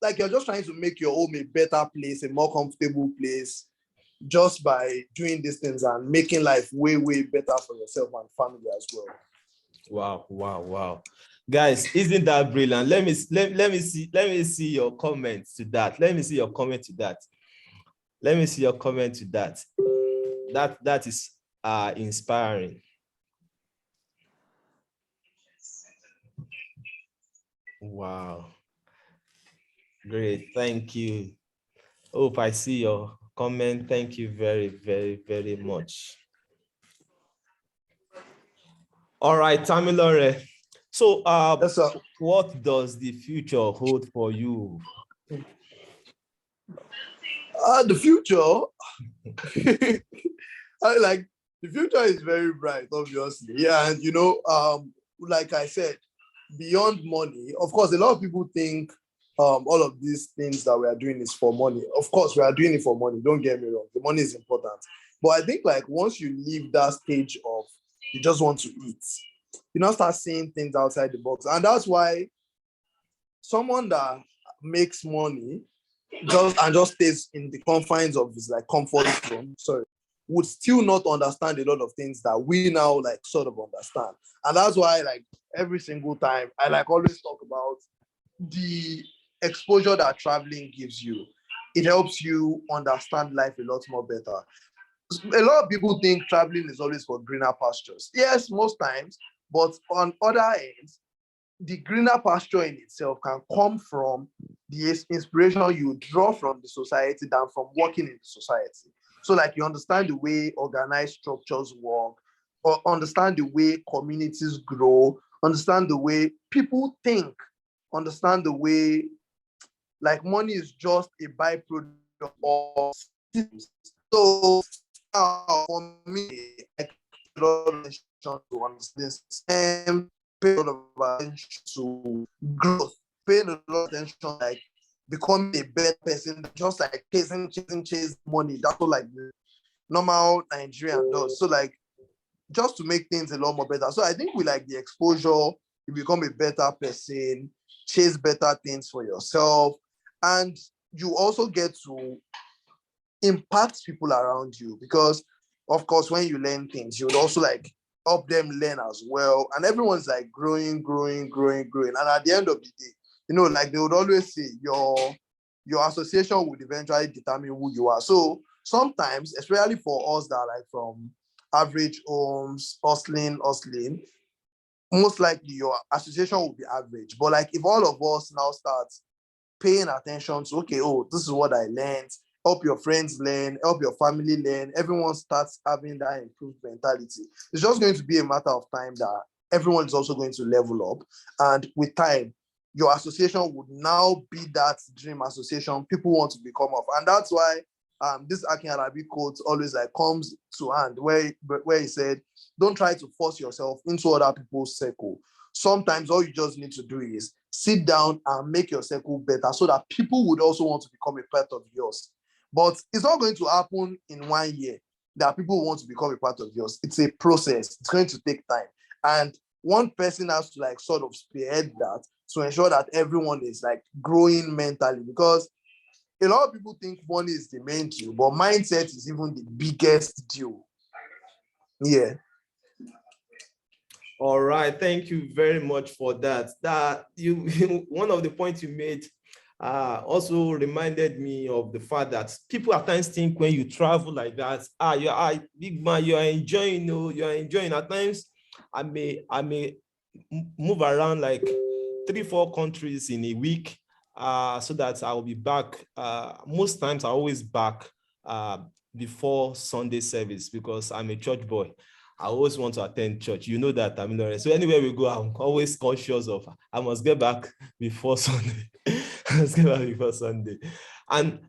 like you're just trying to make your home a better place, a more comfortable place, just by doing these things and making life way better for yourself and family as well. Wow. Guys, isn't that brilliant? Let me see your comments to that. Let me see your comment to that. That is inspiring. Wow. Great. Thank you. Hope I see your comment. Thank you very much. All right, Tamilore. So Yes, sir. what does the future hold for you? The future, like the future is very bright, obviously. Yeah, and like I said, beyond money, of course, a lot of people think all of these things that we are doing is for money. Of course, we are doing it for money. Don't get me wrong. The money is important. But I think like once you leave that stage of you just want to eat, you now start seeing things outside the box. And that's why someone that makes money just stays in the confines of his like comfort zone, would still not understand a lot of things that we now like sort of understand. And that's why like every single time I like always talk about the exposure that traveling gives you. It helps you understand life a lot more better. A lot of people think traveling is always for greener pastures. Yes, most times, but on other ends, the greener pasture in itself can come from the inspiration you draw from the society than from working in the society. So, like, you understand the way organized structures work, or understand the way communities grow, understand the way people think, understand the way, like, money is just a byproduct of systems. So, for me, I pay a lot of attention to understanding system, pay a lot of attention to growth, pay a lot of attention like becoming a better person, just like chase money. That's what like the normal Nigerian does. So like just to make things a lot more better. So I think with like the exposure, you become a better person, chase better things for yourself, and you also get to impact people around you because of course when you learn things you would also like help them learn as well, and everyone's like growing, and at the end of the day, like they would always say your association would eventually determine who you are. So sometimes, especially for us that are like from average homes, hustling, most likely your association will be average. But like if all of us now start paying attention to, okay, oh, this is what I learned, help your friends learn, help your family learn, everyone starts having that improved mentality. It's just going to be a matter of time that everyone is also going to level up. And with time, your association would now be that dream association people want to become of. And that's why this Akin Arabi quote always like comes to hand where he said, don't try to force yourself into other people's circle. Sometimes all you just need to do is sit down and make your circle better so that people would also want to become a part of yours. But it's not going to happen in 1 year that people want to become a part of yours. It's a process. It's going to take time. And one person has to like sort of spearhead that to ensure that everyone is like growing mentally, because a lot of people think money is the main deal, but mindset is even the biggest deal. Yeah. All right, thank you very much for that. That you one of the points you made also reminded me of the fact that people at times think when you travel like that, you're big man, you are enjoying, you are enjoying. At times, I may move around like 3-4 countries in a week, so that I will be back. Most times, I always back before Sunday service because I'm a church boy. I always want to attend church. You know that, Tamilore. So anywhere we go, I'm always conscious of I must get back before Sunday. I must get back before Sunday. And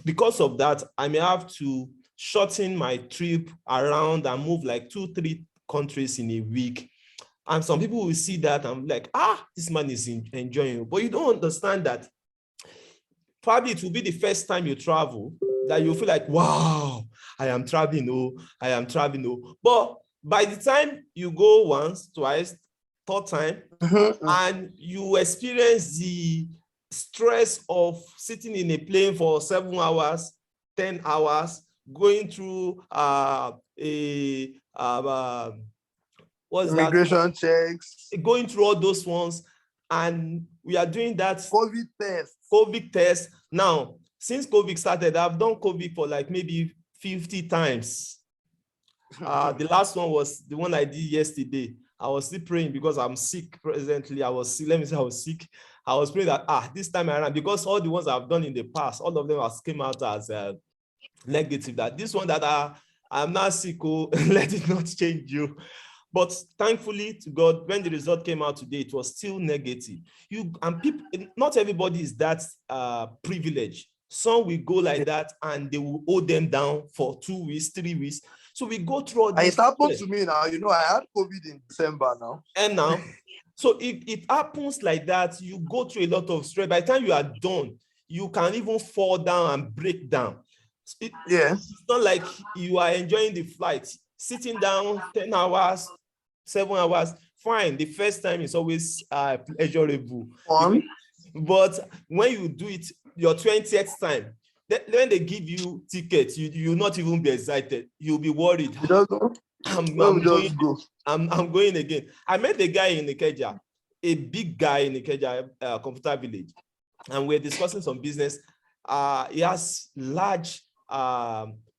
because of that, I may have to shorten my trip around and move like 2-3 countries in a week. And some people will see that and be like, this man is enjoying. But you don't understand that probably it will be the first time you travel that you feel like, wow, I am traveling, I am traveling. But by the time you go once, twice, third time, and you experience the stress of sitting in a plane for 7 hours, 10 hours, going through immigration checks, going through all those ones, and we are doing that COVID test. Now, since COVID started, I've done COVID for like maybe 50 times. The last one was the one I did yesterday. I was still praying because I'm sick presently. I was sick. I was praying that this time around, because all the ones I've done in the past, all of them have came out as negative. That this one that I'm not sick, let it not change you. But thankfully to God, when the result came out today, it was still negative. People, not everybody is that privileged. Some will go like that and they will hold them down for 2 weeks, 3 weeks. So we go through all this. It happened to me now. I had COVID in December now. And now, so it happens like that. You go through a lot of stress. By the time you are done, you can even fall down and break down. It's not like you are enjoying the flight, sitting down 10 hours, 7 hours. Fine. The first time is always pleasurable. But when you do it your 20th time, when they give you tickets, you'll not even be excited. You'll be worried. I'm going again. I met a guy in Ikeja, a big guy in Ikeja, Computer Village, and we're discussing some business. He has large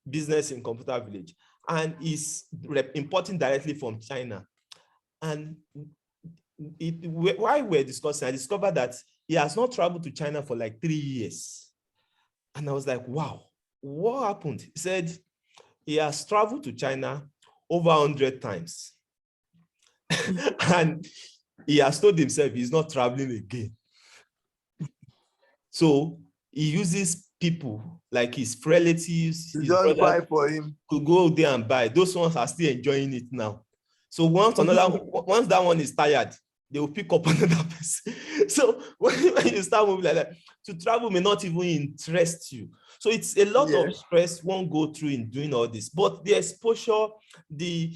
business in Computer Village, and he's importing directly from China. And while we're discussing, I discovered that he has not traveled to China for like 3 years. And I was like, wow, what happened? He said he has traveled to China over 100 times. And he has told himself he's not traveling again. So he uses people like his relatives, his brothers, buy for him, to go there and buy. Those ones are still enjoying it now. So once that one is tired, they will pick up another person. So when you start moving like that, to travel may not even interest you. So it's a lot of stress one go through in doing all this. But the exposure, the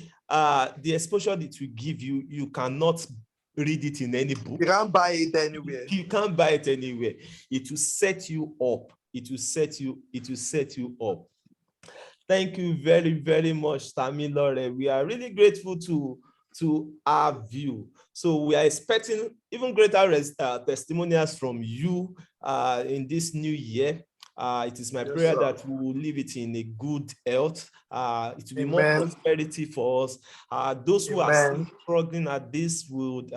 exposure that will give you, you cannot read it in any book. You can't buy it anywhere. You can't buy it anywhere. It will set you up. It will set you up. Thank you very, very much, Tamilore. We are really grateful to have you. So we are expecting even greater testimonials from you in this new year. It is my prayer that we will leave it in a good health. It will be more prosperity for us. Those who are still struggling at this would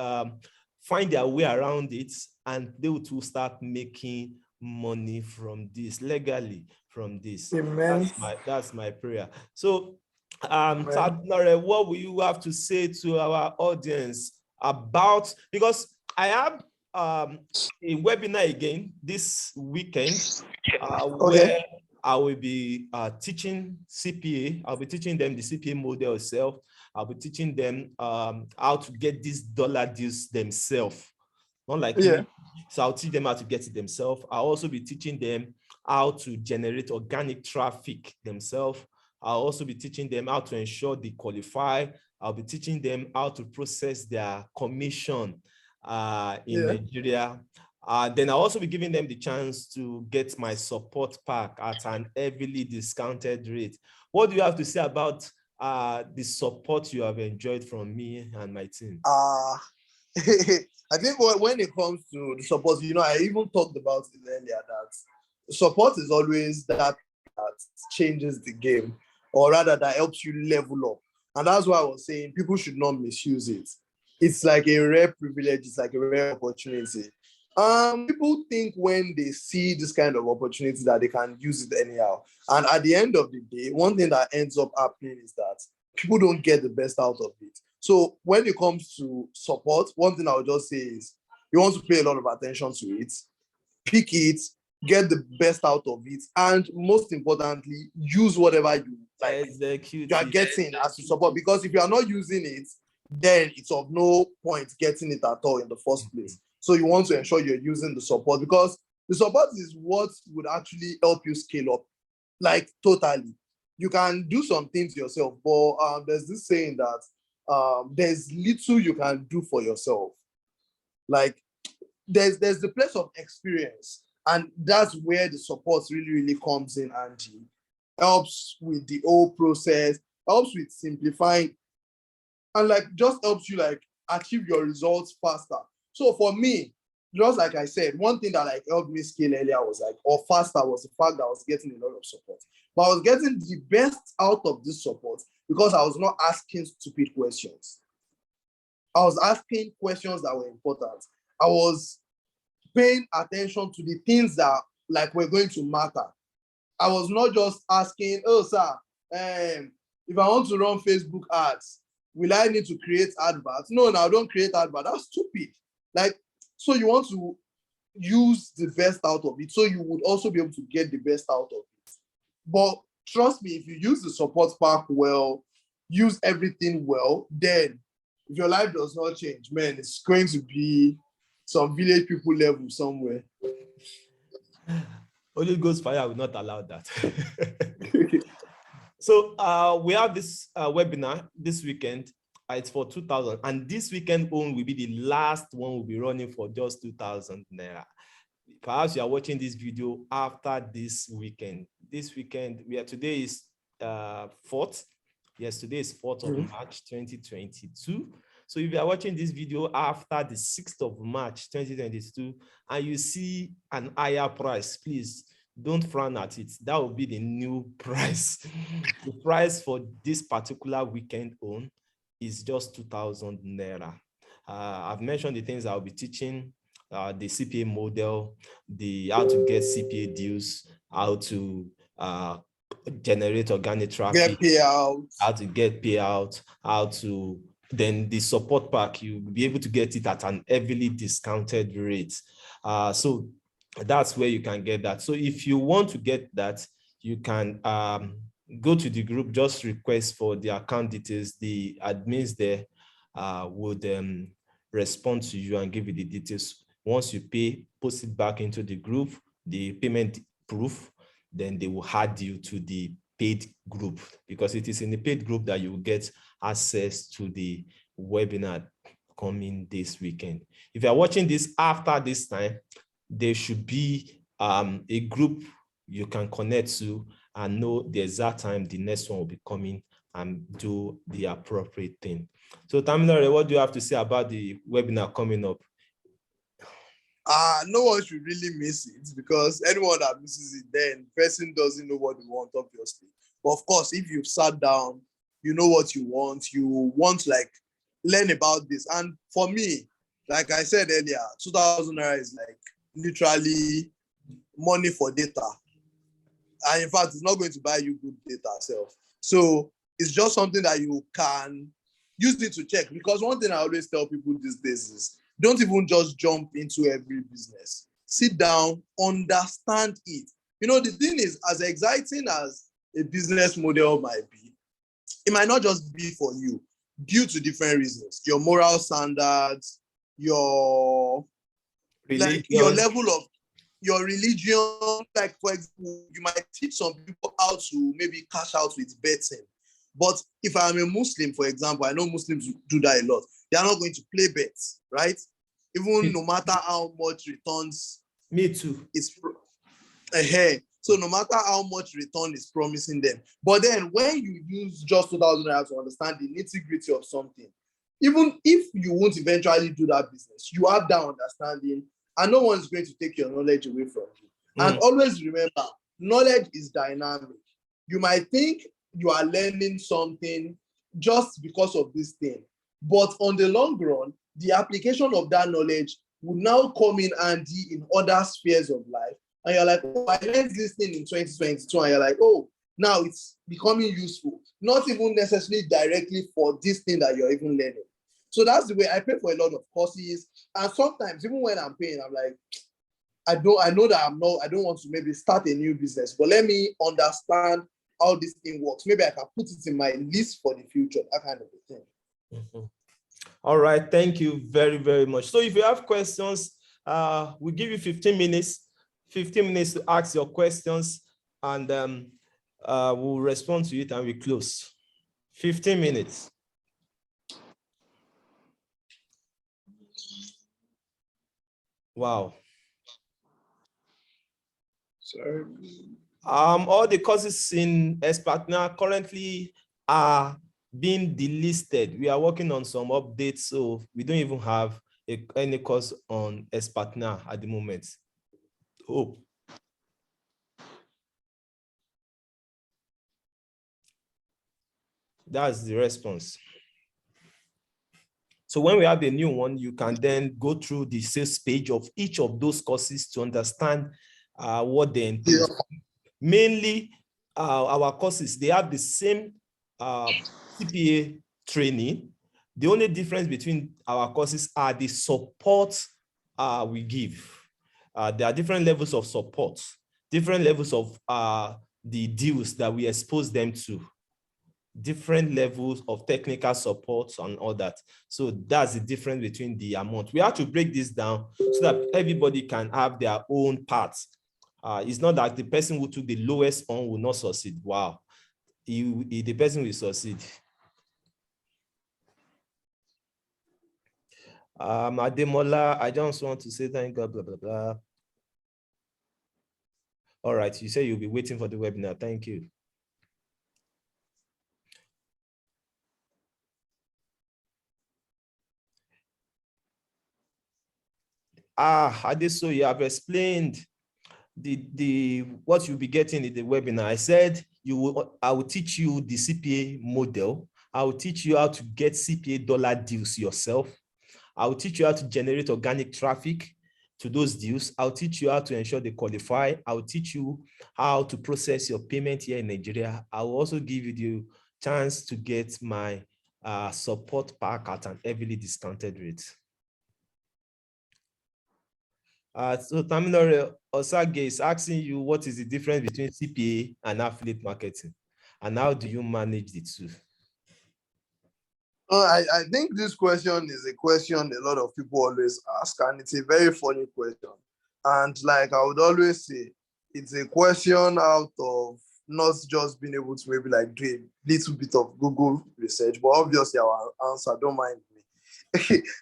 find their way around it, and they will too start making money from this, legally from this. That's my prayer. So Tamilore, what will you have to say to our audience about, because I have a webinar again this weekend where I will be teaching CPA. I'll be teaching them the CPA model itself. I'll be teaching them how to get these dollar deals themselves. not like me. So I'll teach them how to get it themselves. I'll also be teaching them how to generate organic traffic themselves. I'll also be teaching them how to ensure they qualify. I'll be teaching them how to process their commission in Nigeria. Then I'll also be giving them the chance to get my support pack at an heavily discounted rate. What do you have to say about the support you have enjoyed from me and my team? I think when it comes to the support, I even talked about it earlier that support is always that changes the game, or rather that helps you level up. And that's why I was saying people should not misuse it. It's like a rare privilege. It's like a rare opportunity. People think when they see this kind of opportunity that they can use it anyhow. And at the end of the day, one thing that ends up happening is that people don't get the best out of it. So when it comes to support, one thing I would just say is you want to pay a lot of attention to it, pick it, get the best out of it, and most importantly, use whatever you like you are getting as to support. Because if you are not using it, then it's of no point getting it at all in the first place. So you want to ensure you're using the support, because the support is what would actually help you scale up, like totally. You can do some things yourself, but there's this saying that there's little you can do for yourself. Like there's the place of experience, and that's where the support really comes in handy. Helps with the whole process, helps with simplifying, and like just helps you like achieve your results faster. So for me, just like I said, one thing that like helped me scale earlier was like, or faster, was the fact that I was getting a lot of support. But I was getting the best out of this support because I was not asking stupid questions. I was asking questions that were important. I was paying attention to the things that like were going to matter. I was not just asking, oh, sir, if I want to run Facebook ads, will I need to create adverts? No, don't create adverts. That's stupid. Like, so you want to use the best out of it, so you would also be able to get the best out of it. But trust me, if you use the support pack well, use everything well, then if your life does not change, man, it's going to be some village people level somewhere. Holy Ghost fire will not allow that. So we have this webinar this weekend. It's for 2,000, and this weekend only will be the last one we'll be running for just 2,000 naira. Perhaps you are watching this video after this weekend. This weekend, today is 4th. Yes, today is 4th of March 2022. So if you are watching this video after the 6th of March 2022 and you see an higher price, please don't frown at it. That will be the new price. The price for this particular weekend on is just 2,000 naira. I've mentioned the things I'll be teaching, the CPA model, how to get CPA deals, how to generate organic traffic, get payout, how to get payout, then the support pack, you'll be able to get it at an heavily discounted rate. So that's where you can get that. So if you want to get that, you can go to the group, just request for the account details. The admins there would respond to you and give you the details. Once you pay, post it back into the group, the payment proof, then they will add you to the paid group, because it is in the paid group that you will get access to the webinar coming this weekend. If you are watching this after this time, there should be a group you can connect to and know the exact time the next one will be coming and do the appropriate thing. So Tamilore, what do you have to say about the webinar coming up? No one should really miss it, because anyone that misses it, then person doesn't know what they want, obviously. But of course, if you've sat down, you know what you want to like learn about this. And for me, like I said earlier, 2,000 naira is like literally money for data. And in fact, it's not going to buy you good data itself. So it's just something that you can use it to check. Because one thing I always tell people these days is, don't even just jump into every business. Sit down, understand it. The thing is, as exciting as a business model might be, it might not just be for you due to different reasons. Your moral standards, your like your level of your religion. Like, for example, you might teach some people how to maybe cash out with betting. But if I'm a Muslim, for example, I know Muslims do that a lot. They are not going to play bets, right? Even no matter how much returns. Me too. It's so no matter how much return is promising them. But then when you use just 2,000 naira to understand the nitty-gritty of something, even if you won't eventually do that business, you have that understanding, and no one's going to take your knowledge away from you. And always remember, knowledge is dynamic. You might think you are learning something just because of this thing, but on the long run, the application of that knowledge will now come in handy in other spheres of life. And you're like, oh, I learned this thing in 2022. And you're like, oh, now it's becoming useful. Not even necessarily directly for this thing that you're even learning. So that's the way I pay for a lot of courses. And sometimes, even when I'm paying, I'm like, I know that I don't want to maybe start a new business, but let me understand how this thing works. Maybe I can put it in my list for the future, that kind of a thing. Mm-hmm. All right, thank you very, very much. So if you have questions, we'll give you 15 minutes to ask your questions, and we'll respond to it and we close. 15 minutes. Wow. Sorry. All the courses in Partner currently are being delisted. We are working on some updates, so we don't even have any course on Partner at the moment. Oh. That's the response. So when we have a new one, you can then go through the sales page of each of those courses to understand what they entail. Yeah. Mainly, our courses, they have the same CPA training. The only difference between our courses are the support we give. There are different levels of support, different levels of the deals that we expose them to, different levels of technical support and all that. So that's the difference between the amount. We have to break this down so that everybody can have their own parts. It's not that the person who took the lowest one will not succeed. Wow, the person will succeed. Ademola, I just want to say thank God, blah, blah, blah. All right, you say you'll be waiting for the webinar. Thank you. Adeso, you have explained what you'll be getting in the webinar. I said I will teach you the CPA model. I will teach you how to get CPA dollar deals yourself. I will teach you how to generate organic traffic to those deals. I'll teach you how to ensure they qualify. I'll teach you how to process your payment here in Nigeria. I will also give you the chance to get my support pack at an heavily discounted rate. So Tamilore Osage is asking you, what is the difference between CPA and affiliate marketing, and how do you manage the two? I think this question is a question a lot of people always ask, and it's a very funny question. And like I would always say, it's a question out of not just being able to maybe like do a little bit of Google research, but obviously our answer, don't mind me.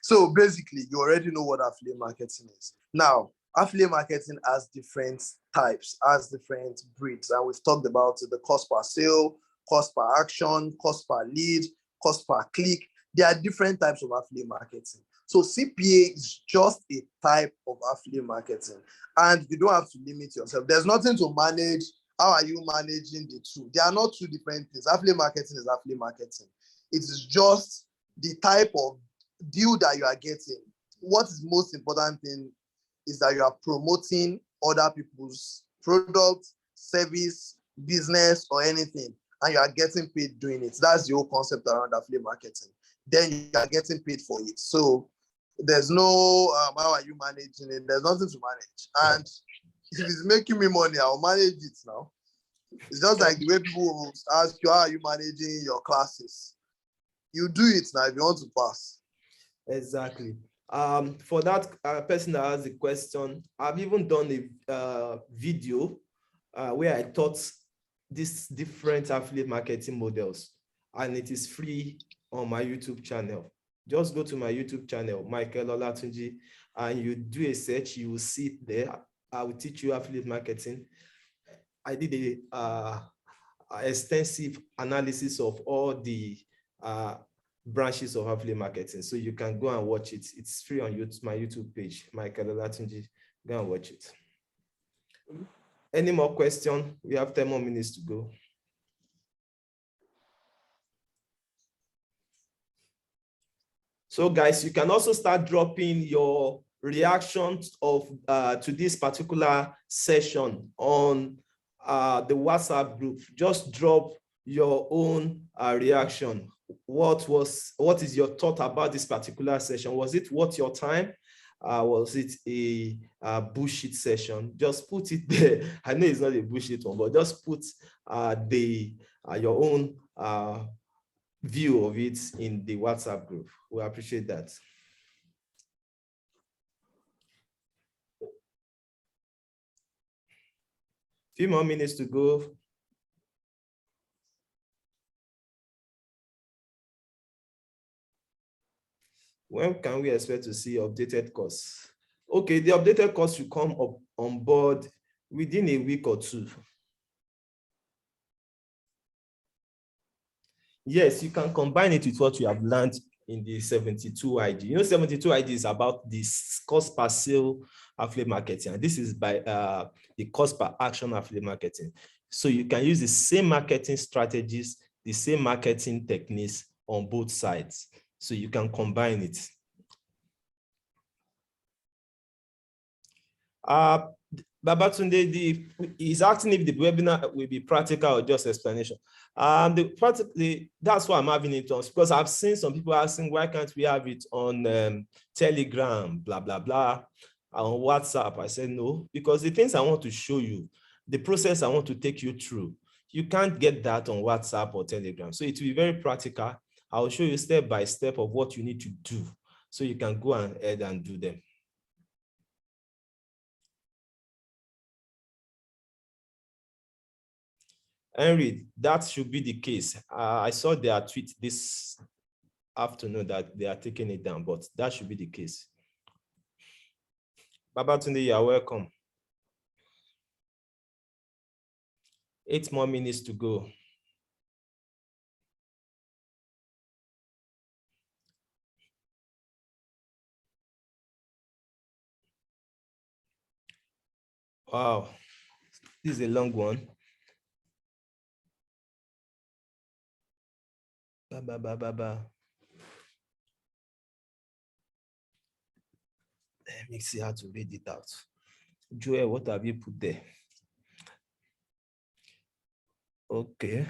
So basically, you already know what affiliate marketing is. Now, affiliate marketing has different types, has different breeds, and we've talked about the cost per sale, cost per action, cost per lead, cost per click. There are different types of affiliate marketing. So CPA is just a type of affiliate marketing, and you don't have to limit yourself. There's nothing to manage. How are you managing the two? They are not two different things. Affiliate marketing is affiliate marketing. It is just the type of deal that you are getting. What is most important thing is that you are promoting other people's product, service, business, or anything, and you are getting paid doing it. That's the whole concept around affiliate marketing. Then you are getting paid for it. So there's no how are you managing it? There's nothing to manage. And if it's making me money, I'll manage it now. It's just like the way people will ask you, how are you managing your classes? You do it now if you want to pass. Exactly. For that person that has a question, I've even done a video where I taught these different affiliate marketing models, and it is free on my YouTube channel. Just go to my YouTube channel, Michael Olatunji, and you do a search, you will see it there. I will teach you affiliate marketing. I did a extensive analysis of all the branches of affiliate marketing. So you can go and watch it. It's free on YouTube, my YouTube page, Michael Olatunji. Go and watch it. Any more questions? We have 10 more minutes to go. So guys, you can also start dropping your reactions of to this particular session on the WhatsApp group. Just drop your own reaction. What is your thought about this particular session? Was it worth your time? Was it a bullshit session? Just put it there. I know it's not a bullshit one, but just put your own view of it in the WhatsApp group. We appreciate that. Few more minutes to go. When can we expect to see updated course? Okay, the updated course will come up on board within a week or two. Yes, you can combine it with what you have learned in the 72 ID. You know, 72 ID is about the cost per sale affiliate marketing. And this is by the cost per action affiliate marketing. So you can use the same marketing strategies, the same marketing techniques on both sides. So you can combine it. Babatunde is asking if the webinar will be practical or just explanation. That's why I'm having it on, because I've seen some people asking, why can't we have it on Telegram, blah, blah, blah, on WhatsApp? I said no, because the things I want to show you, the process I want to take you through, you can't get that on WhatsApp or Telegram. So it will be very practical. I'll show you step by step of what you need to do so you can go ahead and do them. Henry, that should be the case. I saw their tweet this afternoon that they are taking it down, but that should be the case. Babatunde, you are welcome. 8 more minutes to go. Wow, this is a long one. Let me see how to read it out. Joel, what have you put there? Okay.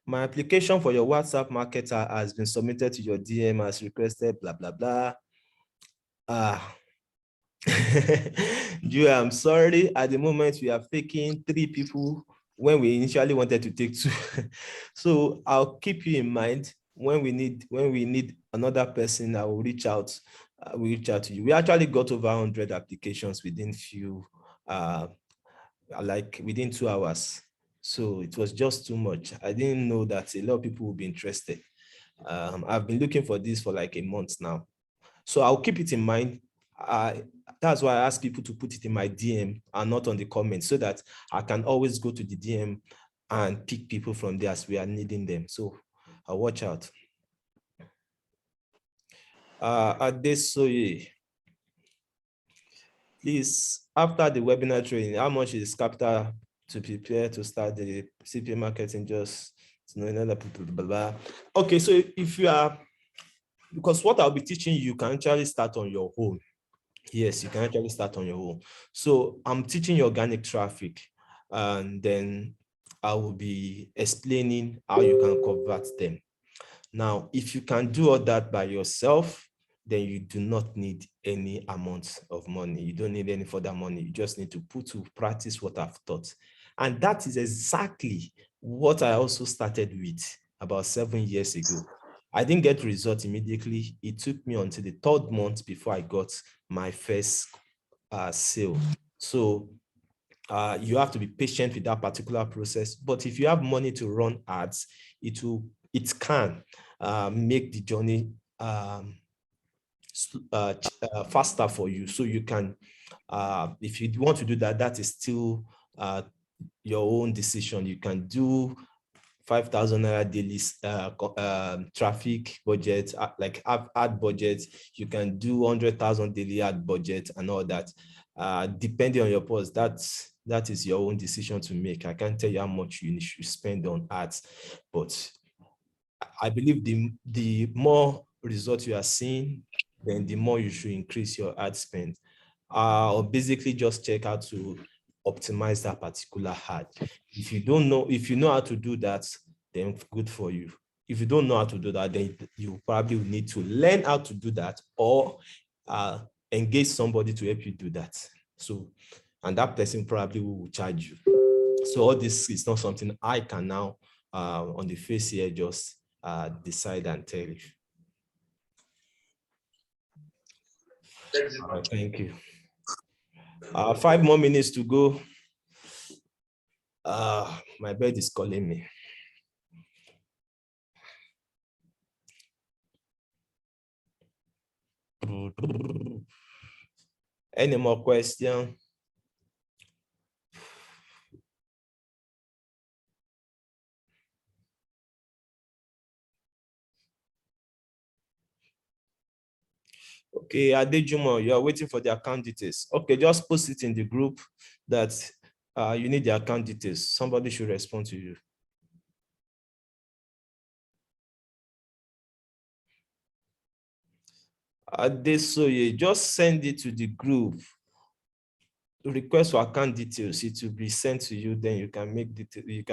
My application for your WhatsApp marketer has been submitted to your DM as requested, blah, blah, blah. Joel, I'm sorry. At the moment, we have taken 3 people when we initially wanted to take 2. So I'll keep you in mind. When we need another person, I will reach out. We reach out to you. We actually got over 100 applications within within 2 hours. So it was just too much. I didn't know that a lot of people would be interested. I've been looking for this for like a month now. So I'll keep it in mind. That's why I ask people to put it in my DM and not on the comments, so that I can always go to the DM and pick people from there as we are needing them. So I'll watch out. Adesoye, please, after the webinar training, how much is capital to prepare to start the CPA marketing? Just to know another people, blah, blah. Okay, so if you are, because what I'll be teaching you can actually start on your own. Yes, you can actually start on your own. So I'm teaching you organic traffic, and then I will be explaining how you can convert them. Now, if you can do all that by yourself, then you do not need any amount of money. You don't need any further money. You just need to put to practice what I've taught. And that is exactly what I also started with about 7 years ago. I didn't get results immediately. It took me until the 3rd month before I got my first sale. So you have to be patient with that particular process. But if you have money to run ads, it can make the journey faster for you. So you can, if you want to do that, that is still your own decision. You can do 5,000 naira daily traffic budget, like ad budget. You can do 100,000 daily ad budget and all that. Depending on your post, that is your own decision to make. I can't tell you how much you should spend on ads, but I believe the more results you are seeing, then the more you should increase your ad spend. Or basically just check out to optimize that particular ad. If you know how to do that, then good for you. If you don't know how to do that, then you probably will need to learn how to do that, or engage somebody to help you do that. So, and that person probably will charge you. So all this is not something I can now on the face here just decide and tell you. All right, thank you. 5 more minutes to go. My bed is calling me. Any more questions? Okay, Adewuyi, you are waiting for the account details. Okay, just post it in the group that you need the account details. Somebody should respond to you. Adesoye, just send it to the group. Request for account details. It will be sent to you. Then you can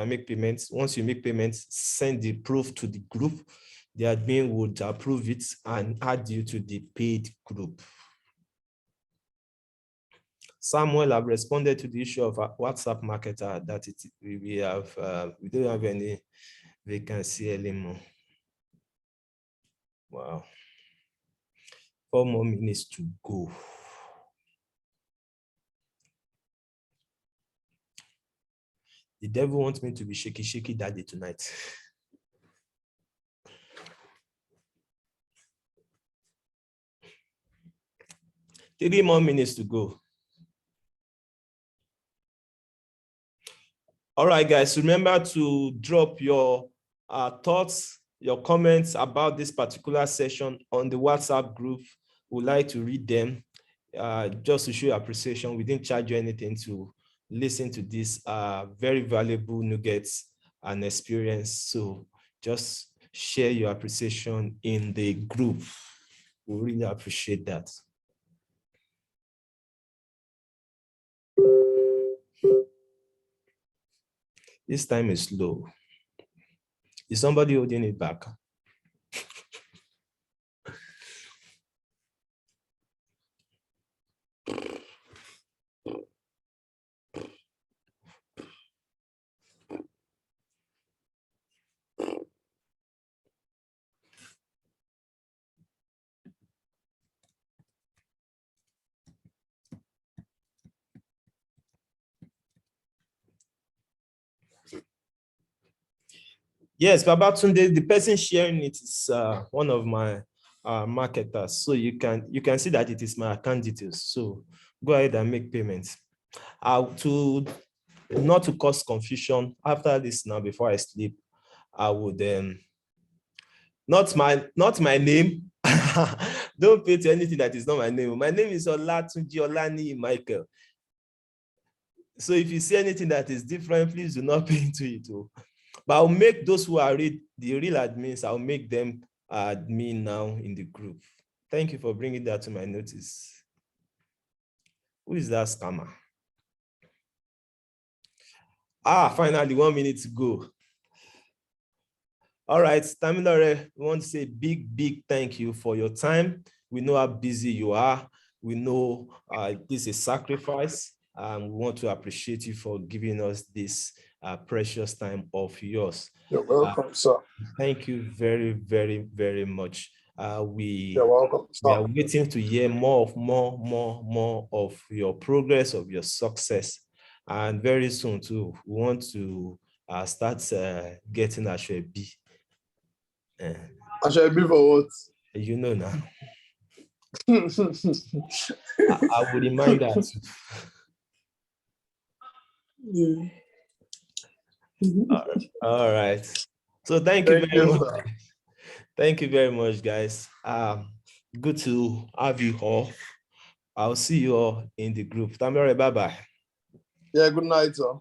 make payments. Once you make payments, send the proof to the group. The admin would approve it and add you to the paid group. Samuel, I've responded to the issue of WhatsApp marketer that we don't have any vacancy anymore. Wow. 4 more minutes to go. The devil wants me to be shaky daddy tonight. Three more minutes to go. All right, guys, remember to drop your thoughts, your comments about this particular session on the WhatsApp group. We'd like to read them just to show your appreciation. We didn't charge you anything to listen to this very valuable nuggets and experience. So just share your appreciation in the group. We really appreciate that. This time is slow. Is somebody holding it back? Yes, Babatunde, the person sharing it is one of my marketers. So you can see that it is my account details. So go ahead and make payments. Not to cause confusion, after this now, before I sleep, I would not my name. Don't pay to anything that is not my name. My name is Olatunji Olani Michael. So if you see anything that is different, please do not pay into it. But I'll make those who are the real admins, I'll make them admin now in the group. Thank you for bringing that to my notice. Who is that scammer? Finally, 1 minute to go. All right, Tamilore, we want to say big thank you for your time. We know how busy you are. We know this is a sacrifice. We want to appreciate you for giving us this precious time of yours. You're welcome, sir. Thank you very, very, very much. You're welcome, sir. We are waiting to hear more of your progress, of your success. And very soon too, we want to start getting Ashwebi. Ashwebi for what? You know now. I will remind that. All right. So thank you very much. Sir. Thank you very much, guys. Good to have you all. I'll see you all in the group. Tamilore, bye-bye. Yeah, good night, sir.